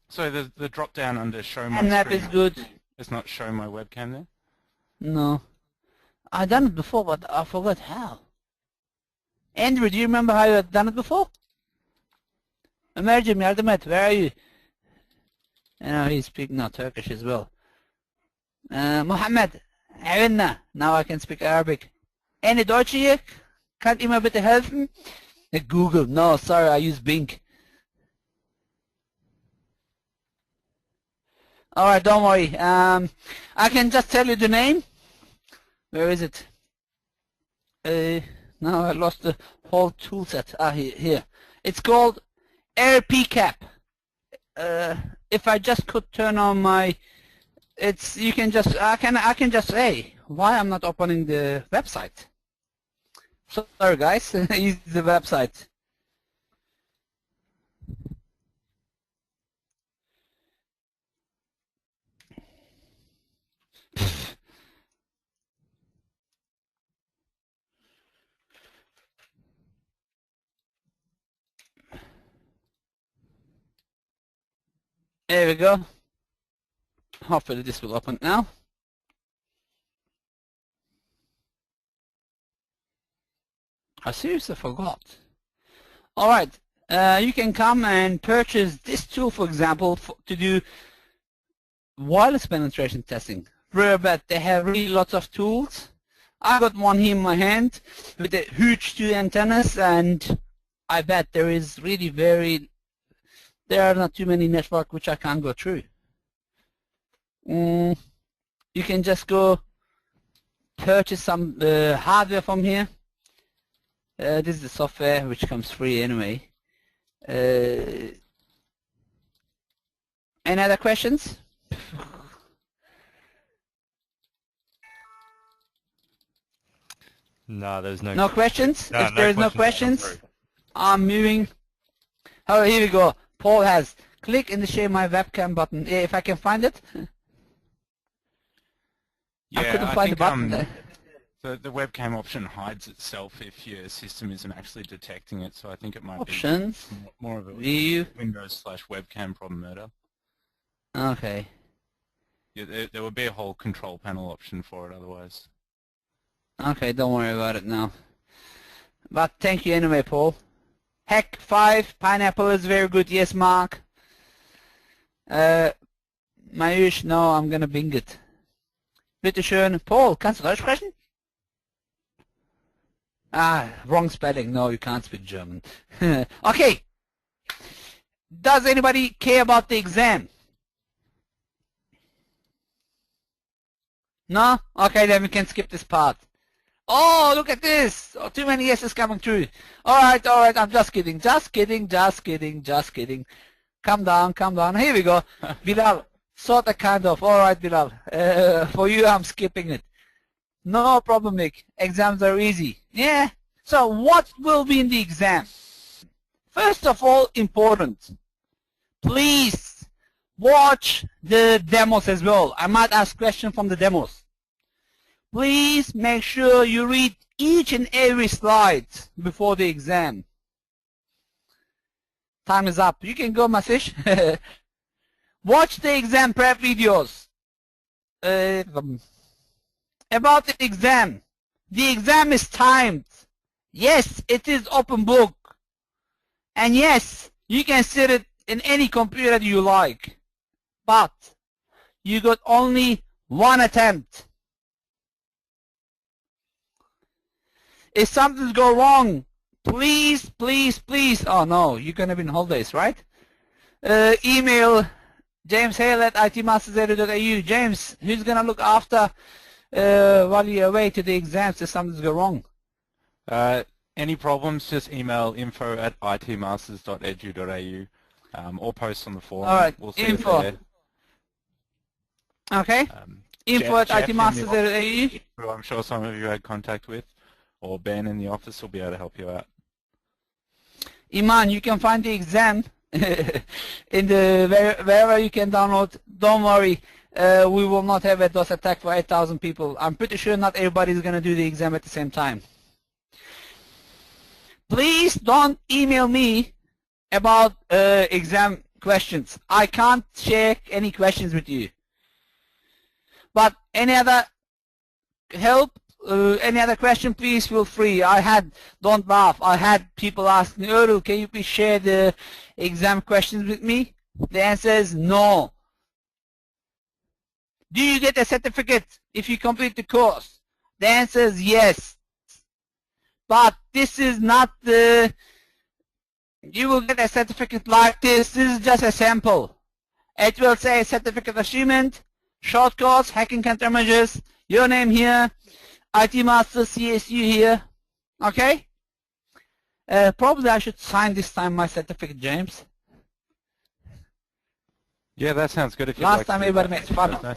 Speaker 3: So the drop down under Show My
Speaker 1: And that
Speaker 3: Screen.
Speaker 1: is good.
Speaker 3: It's not Show My Webcam there?
Speaker 1: No. I've done it before, but I forgot how. Andrew, do you remember how you had done it before? Emergim, yardım et. Where are you? I know he's speaking now Turkish as well. Mohammed, Evinna. Now I can speak Arabic. Any Deutsche hier? Könnt ihr mir bitte helfen? Google. No, sorry, I use Bing. Alright, don't worry. I can just tell you the name. Where is it? Now I lost the whole tool set. Here. It's called RPCap. If I just could turn on my, you can just, I can just say why I'm not opening the website. Sorry guys, use the website. There we go. Hopefully this will open now. I seriously forgot. Alright, you can come and purchase this tool, for example, to do wireless penetration testing. But they have really lots of tools. I got one here in my hand with a huge two antennas, and I bet there is really there are not too many networks which I can't go through. You can just go purchase some hardware from here. This is the software which comes free anyway. Any other questions?
Speaker 2: No, there's no.
Speaker 1: No questions?
Speaker 2: No,
Speaker 1: if there is no questions, I'm moving. Oh, here we go. Paul has. Click in the share my webcam button. If I can find it.
Speaker 3: Yeah,
Speaker 1: I couldn't find the button there.
Speaker 3: The webcam option hides itself if your system isn't actually detecting it, so I think it might
Speaker 1: Options.
Speaker 3: be more of a
Speaker 1: View.
Speaker 3: Windows/webcam problem, Erdal.
Speaker 1: Okay.
Speaker 3: Yeah, there would be a whole control panel option for it otherwise.
Speaker 1: Okay, don't worry about it now. But thank you anyway, Paul. Hack 5, pineapple is very good. Yes, Mark. Mayush, no, I'm gonna Bing it. Bitte schön. Paul, kannst du Deutsch sprechen? Ah, wrong spelling. No, you can't speak German. Okay. Does anybody care about the exam? No? Okay, then we can skip this part. Oh, look at this! Oh, too many yeses coming through. Alright, I'm just kidding. Just kidding. Calm down. Here we go. Bilal, sort of kind of. Alright, Bilal. For you, I'm skipping it. No problem, Nick. Exams are easy. Yeah. So what will be in the exam? First of all, important. Please watch the demos as well. I might ask questions from the demos. Please make sure you read each and every slide before the exam. Time is up. You can go, Masish. Watch the exam prep videos. About the exam. The exam is timed. Yes, it is open book. And yes, you can sit it in any computer you like. But you got only one attempt. If something goes wrong, please, please, please, oh no, you're going to be on holidays, right? Email James Hale at itmasters.edu. James, who's going to look after while you're away to the exams if something's go wrong?
Speaker 3: Any problems, just email info@itmasters.edu.au or post on the forum.
Speaker 1: All right,
Speaker 3: we'll see
Speaker 1: info.
Speaker 3: it
Speaker 1: Okay. Info at
Speaker 3: Jeff
Speaker 1: itmasters.edu.
Speaker 3: who I'm sure some of you had contact with, or Ben in the office will be able to help you out.
Speaker 1: Iman, you can find the exam in the wherever you can download. Don't worry, we will not have a DOS attack for 8,000 people. I'm pretty sure not everybody is going to do the exam at the same time. Please don't email me about exam questions. I can't share any questions with you. But any other help, any other question, please feel free. Don't laugh, I had people ask me, Erdal, can you please share the exam questions with me? The answer is no. Do you get a certificate if you complete the course? The answer is yes. But this is not the, you will get a certificate like this. This is just a sample. It will say certificate achievement, short course, hacking countermeasures, your name here, IT Master CSU here. Okay? Probably I should sign this time my certificate, James.
Speaker 3: Yeah, that sounds good. If
Speaker 1: last time everybody made fun of me.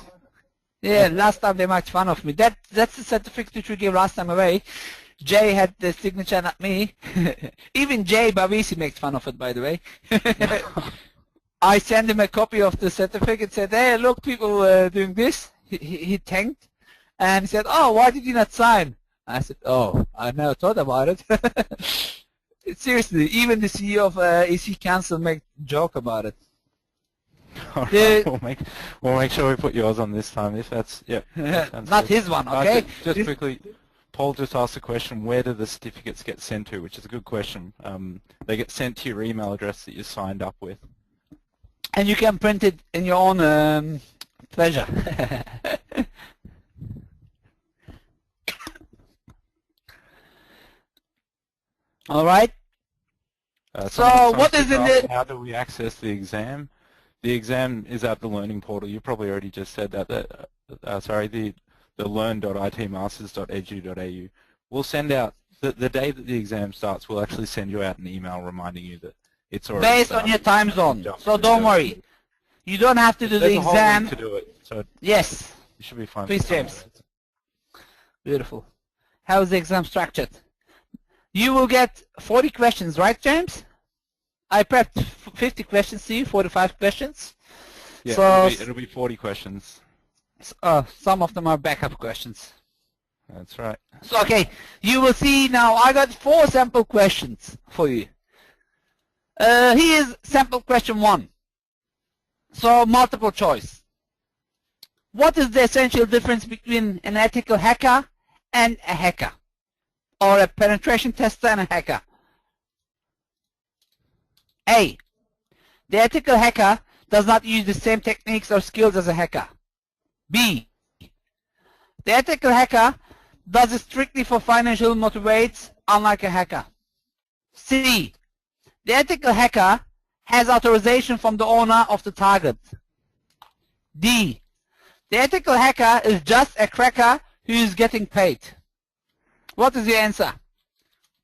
Speaker 1: Yeah, last time they made fun of me. That's the certificate which we gave last time away. Jay had the signature, not me. Even Jay Bavisi makes fun of it, by the way. I sent him a copy of the certificate, said, hey, look, people doing this. He thanked, and he said, oh, why did you not sign? I said, oh, I never thought about it. Seriously, even the CEO of EC Council made a joke about it.
Speaker 3: All right, we'll make sure we put yours on this time. If that's, yeah. That
Speaker 1: not his one, okay?
Speaker 3: Just quickly, Paul just asked the question, where do the certificates get sent to, which is a good question. They get sent to your email address that you signed up with.
Speaker 1: And you can print it in your own pleasure. All right. So what is in the...
Speaker 3: How do we access the exam? The exam is at the learning portal. You probably already just said that. The learn.itmasters.edu.au. We'll send out, the day that the exam starts, we'll actually send you out an email reminding you that it's already
Speaker 1: based
Speaker 3: started.
Speaker 1: on your time zone. So don't worry. You don't have to do the exam.
Speaker 3: To do it. So
Speaker 1: yes.
Speaker 3: You should be fine.
Speaker 1: Please, James. Beautiful. How is the exam structured? You will get 40 questions, right, James? I prepped 50 questions to you, 45 questions.
Speaker 3: Yeah,
Speaker 1: so
Speaker 3: it'll be 40 questions.
Speaker 1: Some of them are backup questions.
Speaker 3: That's right.
Speaker 1: So, okay, you will see now I got 4 sample questions for you. Here's sample question 1. So, multiple choice. What is the essential difference between an ethical hacker and a hacker? Or a penetration tester and a hacker? A. The ethical hacker does not use the same techniques or skills as a hacker. B. The ethical hacker does it strictly for financial motivates, unlike a hacker. C. The ethical hacker has authorization from the owner of the target. D. The ethical hacker is just a cracker who is getting paid. What is your answer?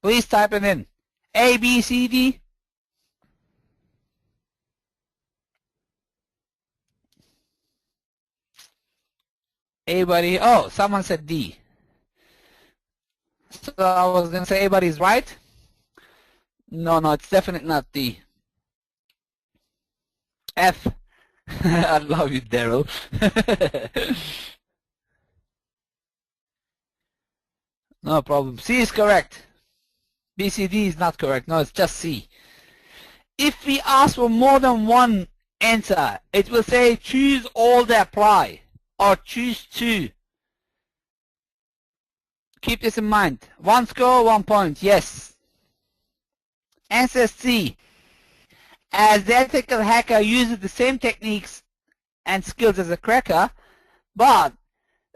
Speaker 1: Please type it in. A, B, C, D. Everybody, oh, someone said D. So I was going to say everybody's right. No, it's definitely not D. F. I love you, Daryl. No problem. C is correct. B, C, D is not correct. No, it's just C. If we ask for more than one answer, it will say choose all that apply or choose 2. Keep this in mind. 1 score, 1 point. Yes. Answer C. As the ethical hacker uses the same techniques and skills as a cracker, but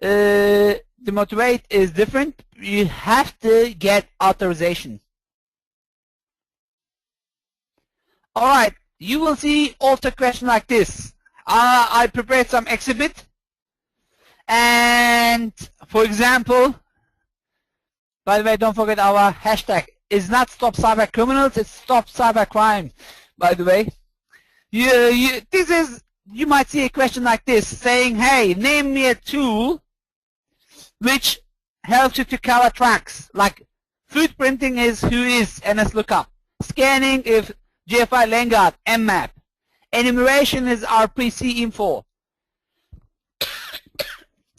Speaker 1: the motivate is different. You have to get authorization. Alright, you will see also a question like this. I prepared some exhibit, and for example, by the way, don't forget our hashtag is not Stop Cyber Criminals, it's Stop Cyber Crime, by the way. You might see a question like this, saying, hey, name me a tool which helps you to cover tracks, like footprinting is Whois, NSLOOKUP, scanning is GFI Landguard, mmap, enumeration is RPC info,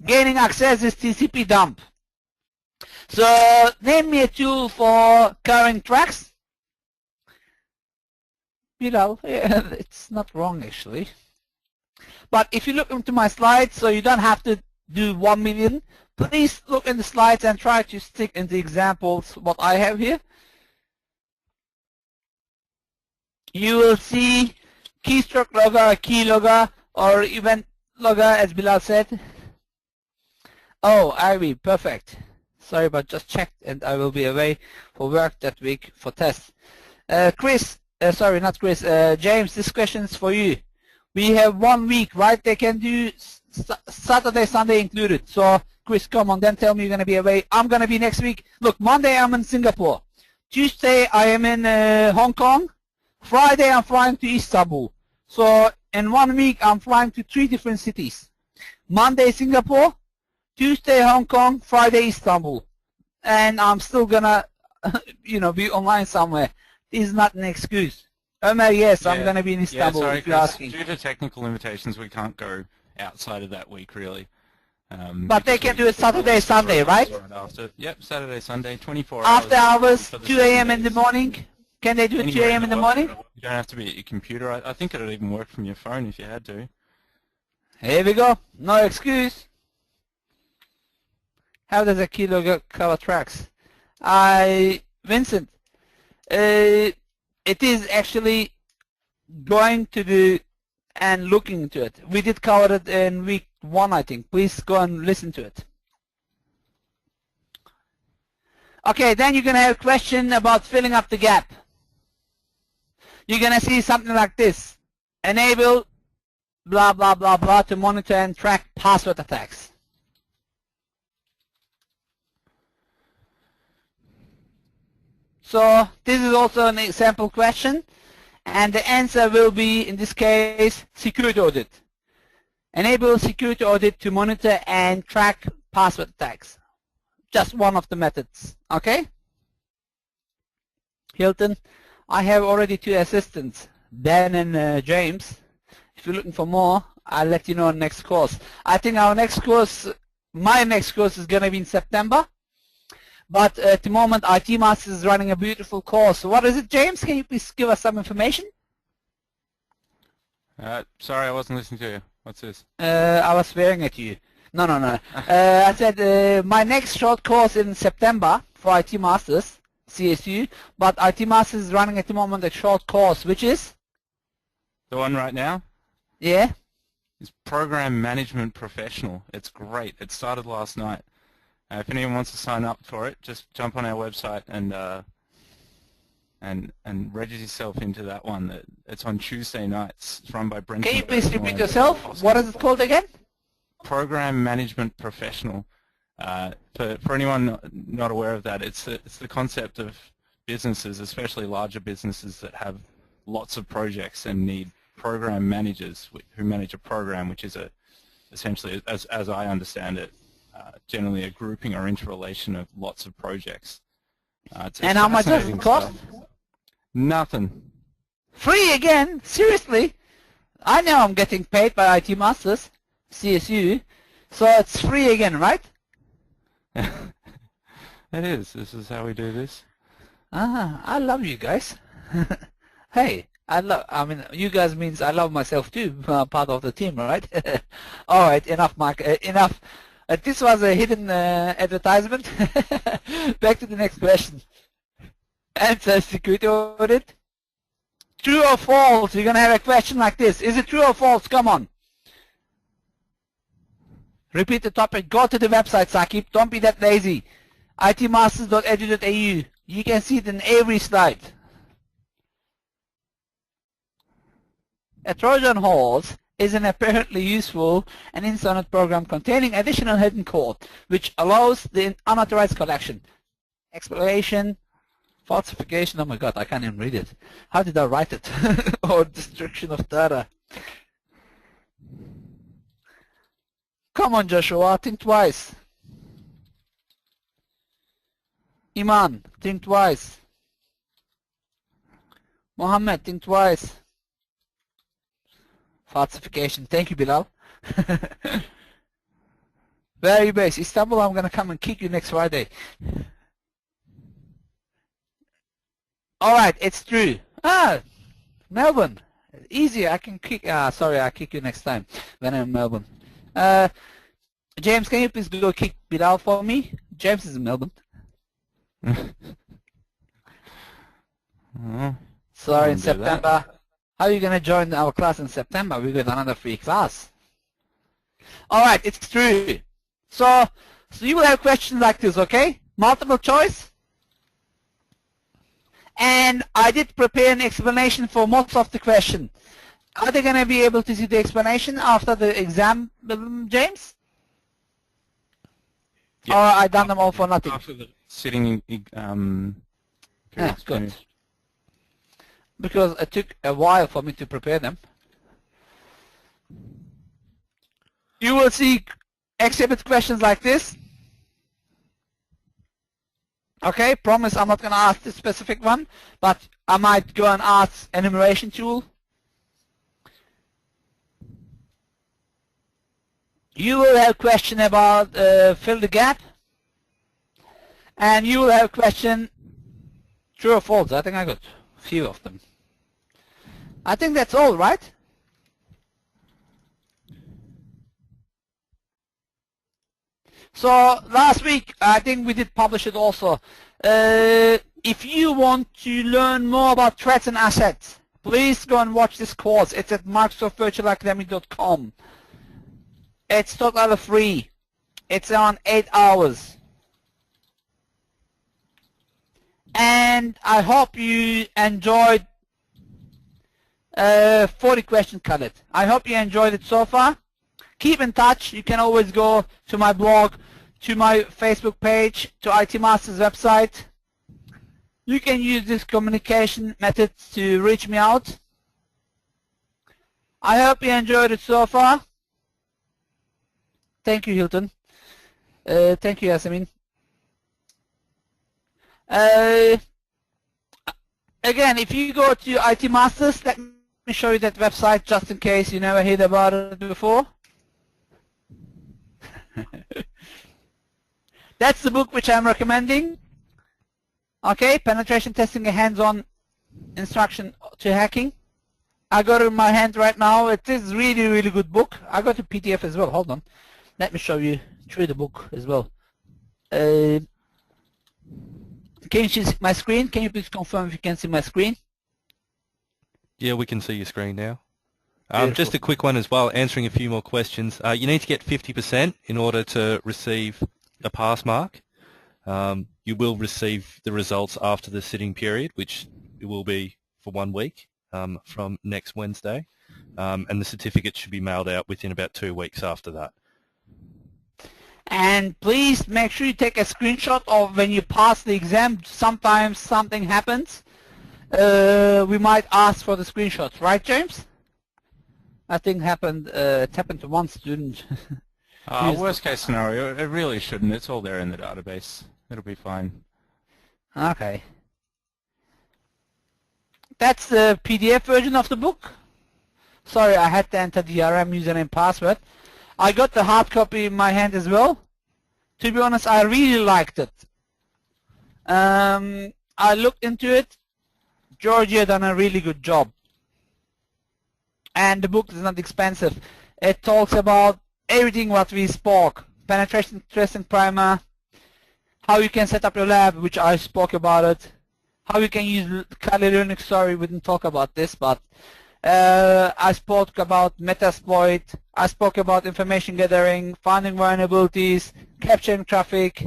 Speaker 1: gaining access is TCP dump. So name me a tool for covering tracks. Erdal, yeah, it's not wrong actually. But if you look into my slides, so you don't have to do 1 million, please look in the slides and try to stick in the examples what I have here. You will see keystroke logger, key logger, or event logger, as Bilal said. Oh, Ivy, perfect. Sorry, but just checked, and I will be away for work that week for tests. Chris, sorry, not Chris. James, this question is for you. We have 1 week, right? They can do Saturday, Sunday included. So, Chris, come on, then tell me you're going to be away. I'm going to be next week. Look, Monday I'm in Singapore. Tuesday I am in Hong Kong. Friday I'm flying to Istanbul. So in 1 week I'm flying to 3 different cities. Monday Singapore, Tuesday Hong Kong, Friday Istanbul. And I'm still gonna be online somewhere. This is not an excuse. Ömer, yes, yeah. I'm gonna be in Istanbul,
Speaker 3: sorry,
Speaker 1: if you're asking.
Speaker 3: Due to technical limitations we can't go outside of that week really.
Speaker 1: But they can do it Saturday, Sunday, right?
Speaker 3: After, yep, Saturday, Sunday, 24
Speaker 1: After
Speaker 3: hours.
Speaker 1: 2 a.m. in the morning? Can they do it 2 a.m. in the morning?
Speaker 3: You don't have to be at your computer. I think it would even work from your phone if you had to.
Speaker 1: Here we go. No excuse. How does a keylogger cover tracks? Vincent, it is actually going to do and looking into it. We did cover it in week 1, I think. Please go and listen to it. Okay, then you're going to have a question about filling up the gap. You're going to see something like this. Enable blah, blah, blah, blah to monitor and track password attacks. So this is also an example question. And the answer will be, in this case, security audit. Enable security audit to monitor and track password attacks. Just one of the methods, okay? Hilton, I have already 2 assistants, Dan and James. If you're looking for more, I'll let you know on next course. I think our next course, my next course is going to be in September. But at the moment, IT Masters is running a beautiful course. What is it, James? Can you please give us some information?
Speaker 3: Sorry, I wasn't listening to you. What's this?
Speaker 1: I was swearing at you. No. I said my next short course in September for IT Masters, CSU, but IT Masters is running at the moment a short course, which is?
Speaker 3: The one right now?
Speaker 1: Yeah.
Speaker 3: It's Program Management Professional. It's great. It started last night. If anyone wants to sign up for it, just jump on our website and register yourself into that one. It's on Tuesday nights. It's run by Brenton.
Speaker 1: Can you please repeat yourself? What is it called again?
Speaker 3: Program Management Professional. For anyone not aware of that, it's the concept of businesses, especially larger businesses that have lots of projects and need program managers who manage a program, which is essentially, as I understand it, generally a grouping or interrelation of lots of projects.
Speaker 1: And how much does it cost?
Speaker 3: Nothing.
Speaker 1: Free again? Seriously? I know I'm getting paid by IT Masters, CSU, so it's free again, right?
Speaker 3: It is. This is how we do this.
Speaker 1: I love you guys. Hey, I mean, you guys means I love myself too, part of the team, right? All right, enough, Mark. Enough. This was a hidden advertisement. Back to the next question. Answer security audit. True or false? You're going to have a question like this. Is it true or false? Come on. Repeat the topic. Go to the website, Sakib. Don't be that lazy. itmasters.edu.au. You can see it in every slide. A Trojan horse is an apparently useful and insolent program containing additional hidden code which allows the unauthorized collection, exploration, falsification, oh my god, I can't even read it. How did I write it? Or destruction of data. Come on, Joshua, think twice. Iman, think twice. Mohammed, think twice. Falsification. Thank you, Bilal. Where are you based? Istanbul, I'm going to come and kick you next Friday. Alright, it's true. Ah, Melbourne. Easy, I can kick... sorry, I'll kick you next time when I'm in Melbourne. James, can you please go kick Bilal for me? James is in Melbourne. Sorry, in September. How are you going to join our class in September? We got another free class. Alright, it's true. So you will have questions like this, okay? Multiple choice. And I did prepare an explanation for most of the question. Are they going to be able to see the explanation after the exam, James?
Speaker 3: Yeah.
Speaker 1: Or I done them all for nothing?
Speaker 3: After the sitting
Speaker 1: Yeah, good. Because it took a while for me to prepare them. You will see exhibit questions like this. Okay, promise I'm not going to ask the specific one, but I might go and ask enumeration tool. You will have question about fill the gap. And you will have question true or false. I think I got a few of them. I think that's all, right? So last week, I think we did publish it also. If you want to learn more about threats and assets, please go and watch this course. It's at microsoftvirtualacademy.com. It's totally free. It's on 8 hours. And I hope you enjoyed 40 questions covered. I hope you enjoyed it so far. Keep in touch. You can always go to my blog, to my Facebook page, to IT Masters website. You can use this communication method to reach me out. I hope you enjoyed it so far. Thank you, Hilton. Thank you, Yasemin. Again, if you go to IT Masters, let me show you that website just in case you never heard about it before. That's the book which I'm recommending. Okay, Penetration Testing, a hands-on instruction to hacking. I got it in my hand right now. It is really, really good book. I got a PDF as well. Hold on. Let me show you through the book as well. Can you see my screen? Can you please confirm if you can see my screen?
Speaker 2: Yeah, we can see your screen now. Just a quick one as well, answering a few more questions. You need to get 50% in order to receive a pass mark. You will receive the results after the sitting period, which it will be for 1 week from next Wednesday. And the certificate should be mailed out within about 2 weeks after that.
Speaker 1: And please make sure you take a screenshot of when you pass the exam. Sometimes something happens. We might ask for the screenshots, right, James? I think it happened to one student.
Speaker 3: Worst case scenario, it really shouldn't. It's all there in the database. It'll be fine.
Speaker 1: Okay. That's the PDF version of the book. Sorry, I had to enter the DRM username password. I got the hard copy in my hand as well. To be honest, I really liked it. I looked into it. Georgia done a really good job. And the book is not expensive. It talks about everything what we spoke. Penetration testing primer, how you can set up your lab, which I spoke about it, how you can use Kali Linux. Sorry, we didn't talk about this, but I spoke about Metasploit, I spoke about information gathering, finding vulnerabilities, capturing traffic.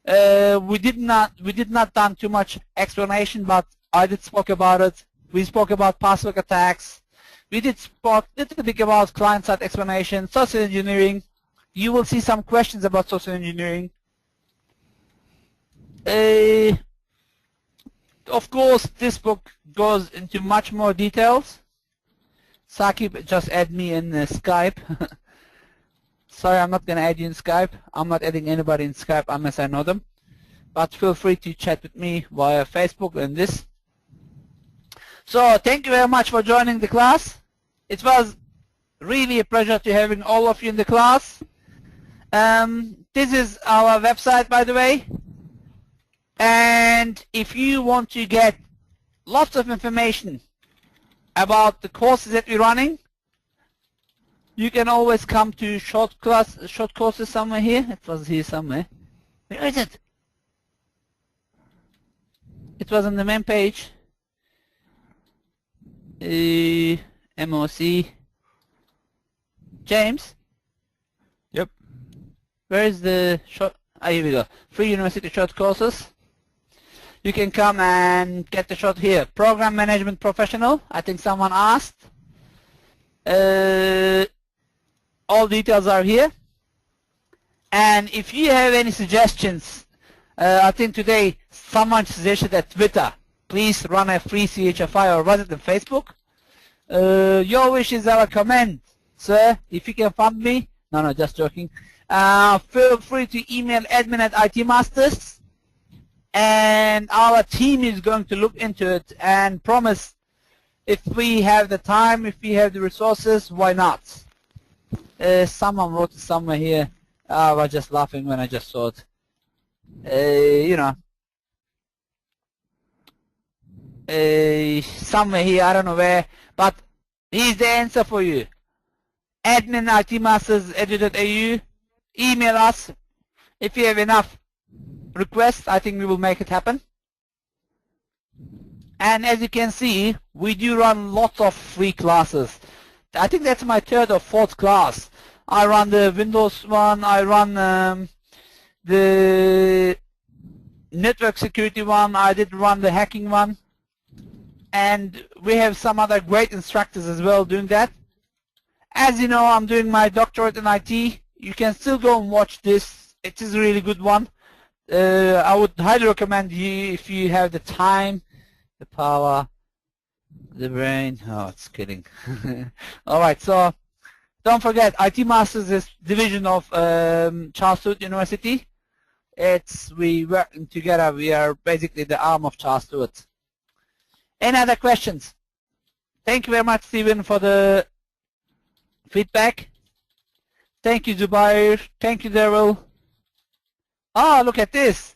Speaker 1: We did not done too much explanation, but I did spoke about it. We spoke about password attacks. We did talk a little bit about client-side explanation, social engineering. You will see some questions about social engineering. Of course, this book goes into much more details. Sakib, just add me in Skype. Sorry, I'm not going to add you in Skype. I'm not adding anybody in Skype unless I know them. But feel free to chat with me via Facebook and this. So thank you very much for joining the class. It was really a pleasure to having all of you in the class. This is our website, by the way. And if you want to get lots of information about the courses that we're running, you can always come to short courses somewhere here. It was here somewhere. Where is it? It was on the main page. MOC. James?
Speaker 3: Yep.
Speaker 1: Where is the short? Ah, here we go. Free university short courses. You can come and get the short here. Program Management Professional. I think someone asked. All details are here. And if you have any suggestions, I think today someone suggested that Twitter, please run a free CHFI, or was it on Facebook? Your wish is our command, sir. If you can fund me, no, just joking. Feel free to email admin@ITmasters, and our team is going to look into it and promise, if we have the time, if we have the resources, why not? Someone wrote it somewhere here. I was just laughing when I just saw it. You know, somewhere here, I don't know where, but here's the answer for you. admin@itmasters.edu. Email us. If you have enough requests, I think we will make it happen. And as you can see, we do run lots of free classes. I think that's my third or fourth class. I run the Windows one, I run the network security one, I did run the hacking one, and we have some other great instructors as well doing that. As you know, I'm doing my doctorate in IT. You can still go and watch this. It is a really good one. I would highly recommend you, if you have the time, the power, the brain. Oh, it's kidding. All right, so don't forget, IT Masters is division of Charles Sturt University. We working together. We are basically the arm of Charles Sturt. Any other questions? Thank you very much, Stephen, for the feedback. Thank you, Zubair. Thank you, Daryl. Oh, look at this.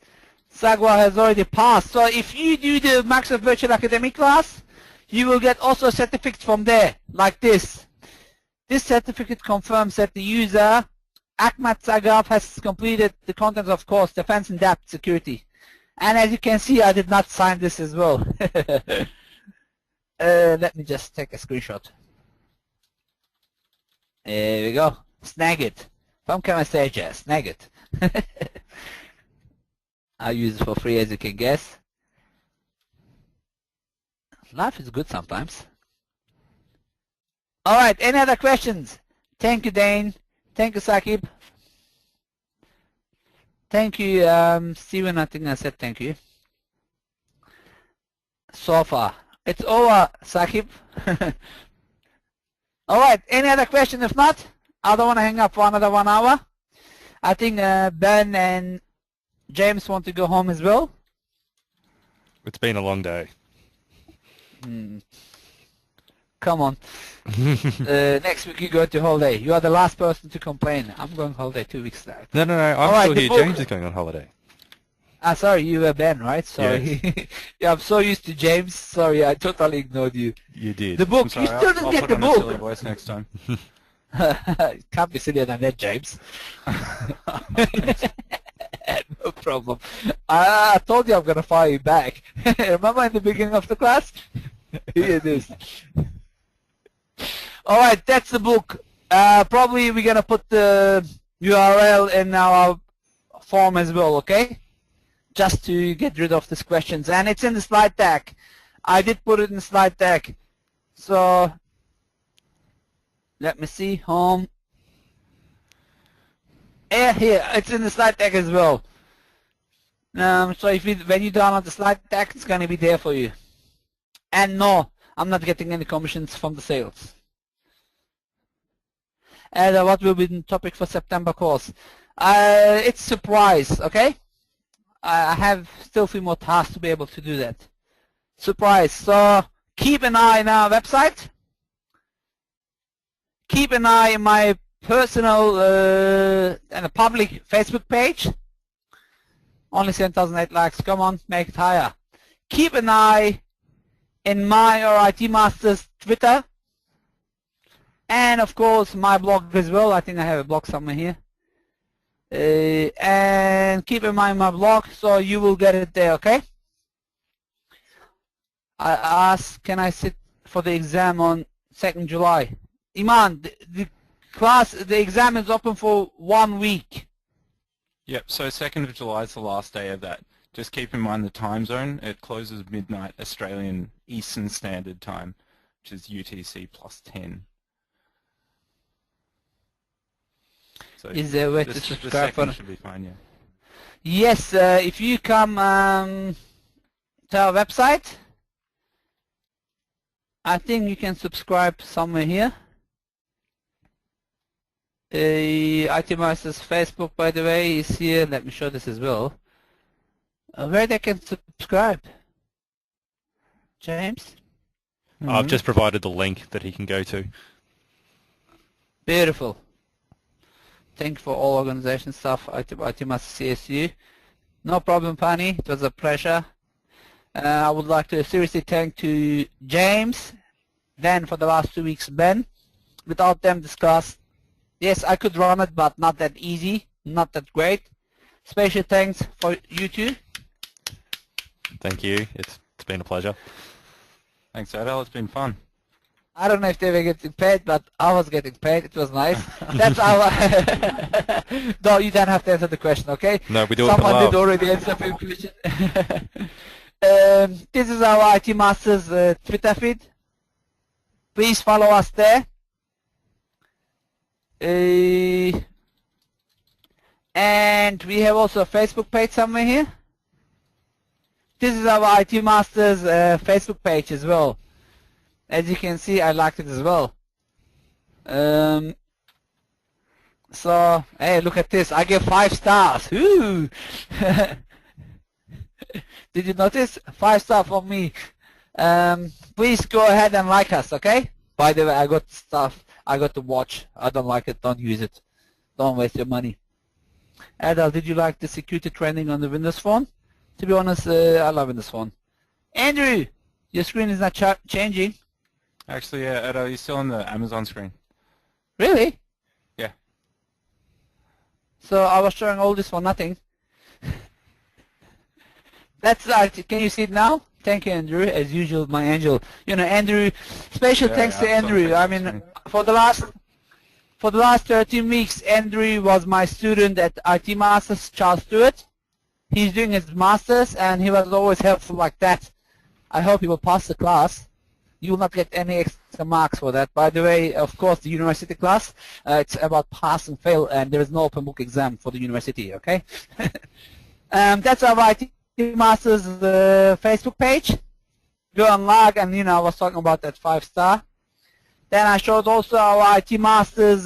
Speaker 1: Sagwa has already passed. So if you do the Microsoft Virtual Academy class, you will get also certificates from there, like this. This certificate confirms that the user, Ahmad Sagaf, has completed the contents of course, Defense in Depth Security. And as you can see, I did not sign this as well. Let me just take a screenshot. There we go. Snag it. From Countermeasures, snag it. I use it for free, as you can guess. Life is good sometimes. All right, any other questions? Thank you, Dane. Thank you, Sakib. Thank you, Steven. I think I said thank you. So far. It's over, Sakib. All right, any other question? If not, I don't want to hang up for another 1 hour. I think Ben and James want to go home as well.
Speaker 2: It's been a long day.
Speaker 1: Come on. Next week you go to holiday. You are the last person to complain. I'm going holiday 2 weeks later.
Speaker 2: No, I'm still here. James is going on holiday.
Speaker 1: Ah, sorry, you were Ben, right? Sorry.
Speaker 2: Yes.
Speaker 1: Yeah, I'm so used to James. Sorry, I totally ignored you.
Speaker 2: You did.
Speaker 1: The book.
Speaker 3: Sorry,
Speaker 1: you still didn't
Speaker 3: I'll
Speaker 1: get
Speaker 3: put
Speaker 1: the
Speaker 3: on a
Speaker 1: book.
Speaker 3: silly voice next time.
Speaker 1: Can't be sillier than that, James. No problem. I told you I'm going to fire you back. Remember in the beginning of the class? Here it is. Alright, that's the book. Probably we're going to put the URL in our form as well, okay? Just to get rid of these questions. And it's in the slide deck. I did put it in the slide deck. So Let me see. Home. Yeah, here. It's in the slide deck as well. So if when you download the slide deck, it's going to be there for you. And no, I'm not getting any commissions from the sales. And what will be the topic for September course? It's surprise, okay? I have still a few more tasks to be able to do that. Surprise. So keep an eye on our website. Keep an eye on my personal and a public Facebook page. Only 7,008 likes. Come on, make it higher. Keep an eye in my or IT Masters Twitter. And of course my blog as well. I think I have a blog somewhere here. And keep in mind my blog so you will get it there, okay? I asked, can I sit for the exam on 2nd July? Iman, the exam is open for 1 week.
Speaker 3: Yep, so 2nd of July is the last day of that. Just keep in mind the time zone. It closes midnight Australian Eastern Standard Time, which is UTC plus 10. So
Speaker 1: is there a way to subscribe for?
Speaker 3: Should be fine, yeah.
Speaker 1: Yes, if you come to our website, I think you can subscribe somewhere here. IT Masters Facebook, by the way, is here. Let me show this as well. Where they can subscribe. James?
Speaker 2: I've just provided the link that he can go to.
Speaker 1: Beautiful. Thank you for all organization stuff, IT Masters CSU. No problem, Pani. It was a pleasure. I would like to seriously thank to James, then for the last 2 weeks, Ben. Without them discussed, yes, I could run it, but not that easy, not that great. Special thanks for you two.
Speaker 2: Thank you. It's been a pleasure.
Speaker 3: Thanks, Erdal. It's been fun.
Speaker 1: I don't know if they were getting paid, but I was getting paid. It was nice. That's our... No, you don't have to answer the question, okay?
Speaker 2: No, we do it for love.
Speaker 1: Someone did already answer the question. This is our IT Masters Twitter feed. Please follow us there. And we have also a Facebook page somewhere here. This is our IT Masters Facebook page as well. As you can see, I liked it as well. So, hey, look at this. I gave 5 stars. Ooh. Did you notice? 5 stars from me. Please go ahead and like us, okay? By the way, I got stuff. I got to watch. I don't like it. Don't use it. Don't waste your money. Erdal, did you like the security training on the Windows Phone? To be honest, I love Windows Phone. Andrew, your screen is not changing.
Speaker 3: Actually, yeah, Erdal, you're still on the Amazon screen.
Speaker 1: Really?
Speaker 3: Yeah.
Speaker 1: So I was showing all this for nothing. That's can you see it now? Thank you, Andrew. As usual, my angel. You know, Andrew. Special thanks to Andrew. I mean, for the last 13 weeks, Andrew was my student at IT Masters, Charles Sturt. He's doing his masters, and he was always helpful like that. I hope he will pass the class. You will not get any extra marks for that. By the way, of course, the university class, it's about pass and fail, and there is no open book exam for the university, okay? That's our IT Masters Facebook page. Go and log, and you know, I was talking about that 5-star. Then I showed also our IT Masters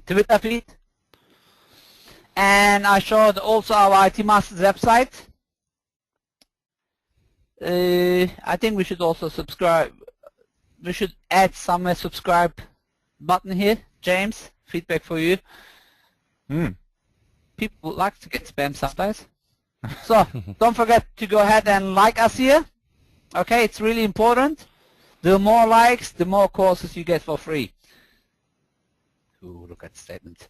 Speaker 1: Twitter feed. And I showed also our IT Masters website. I think we should also subscribe. We should add some subscribe button here. James, feedback for you. People like to get spam sometimes. So don't forget to go ahead and like us here. Okay, it's really important. The more likes, the more courses you get for free. Ooh, look at the statement.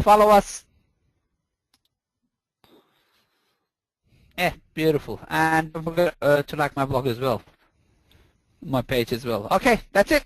Speaker 1: Follow us. Yeah, beautiful. And don't forget to like my blog as well. My page as well. Okay, that's it.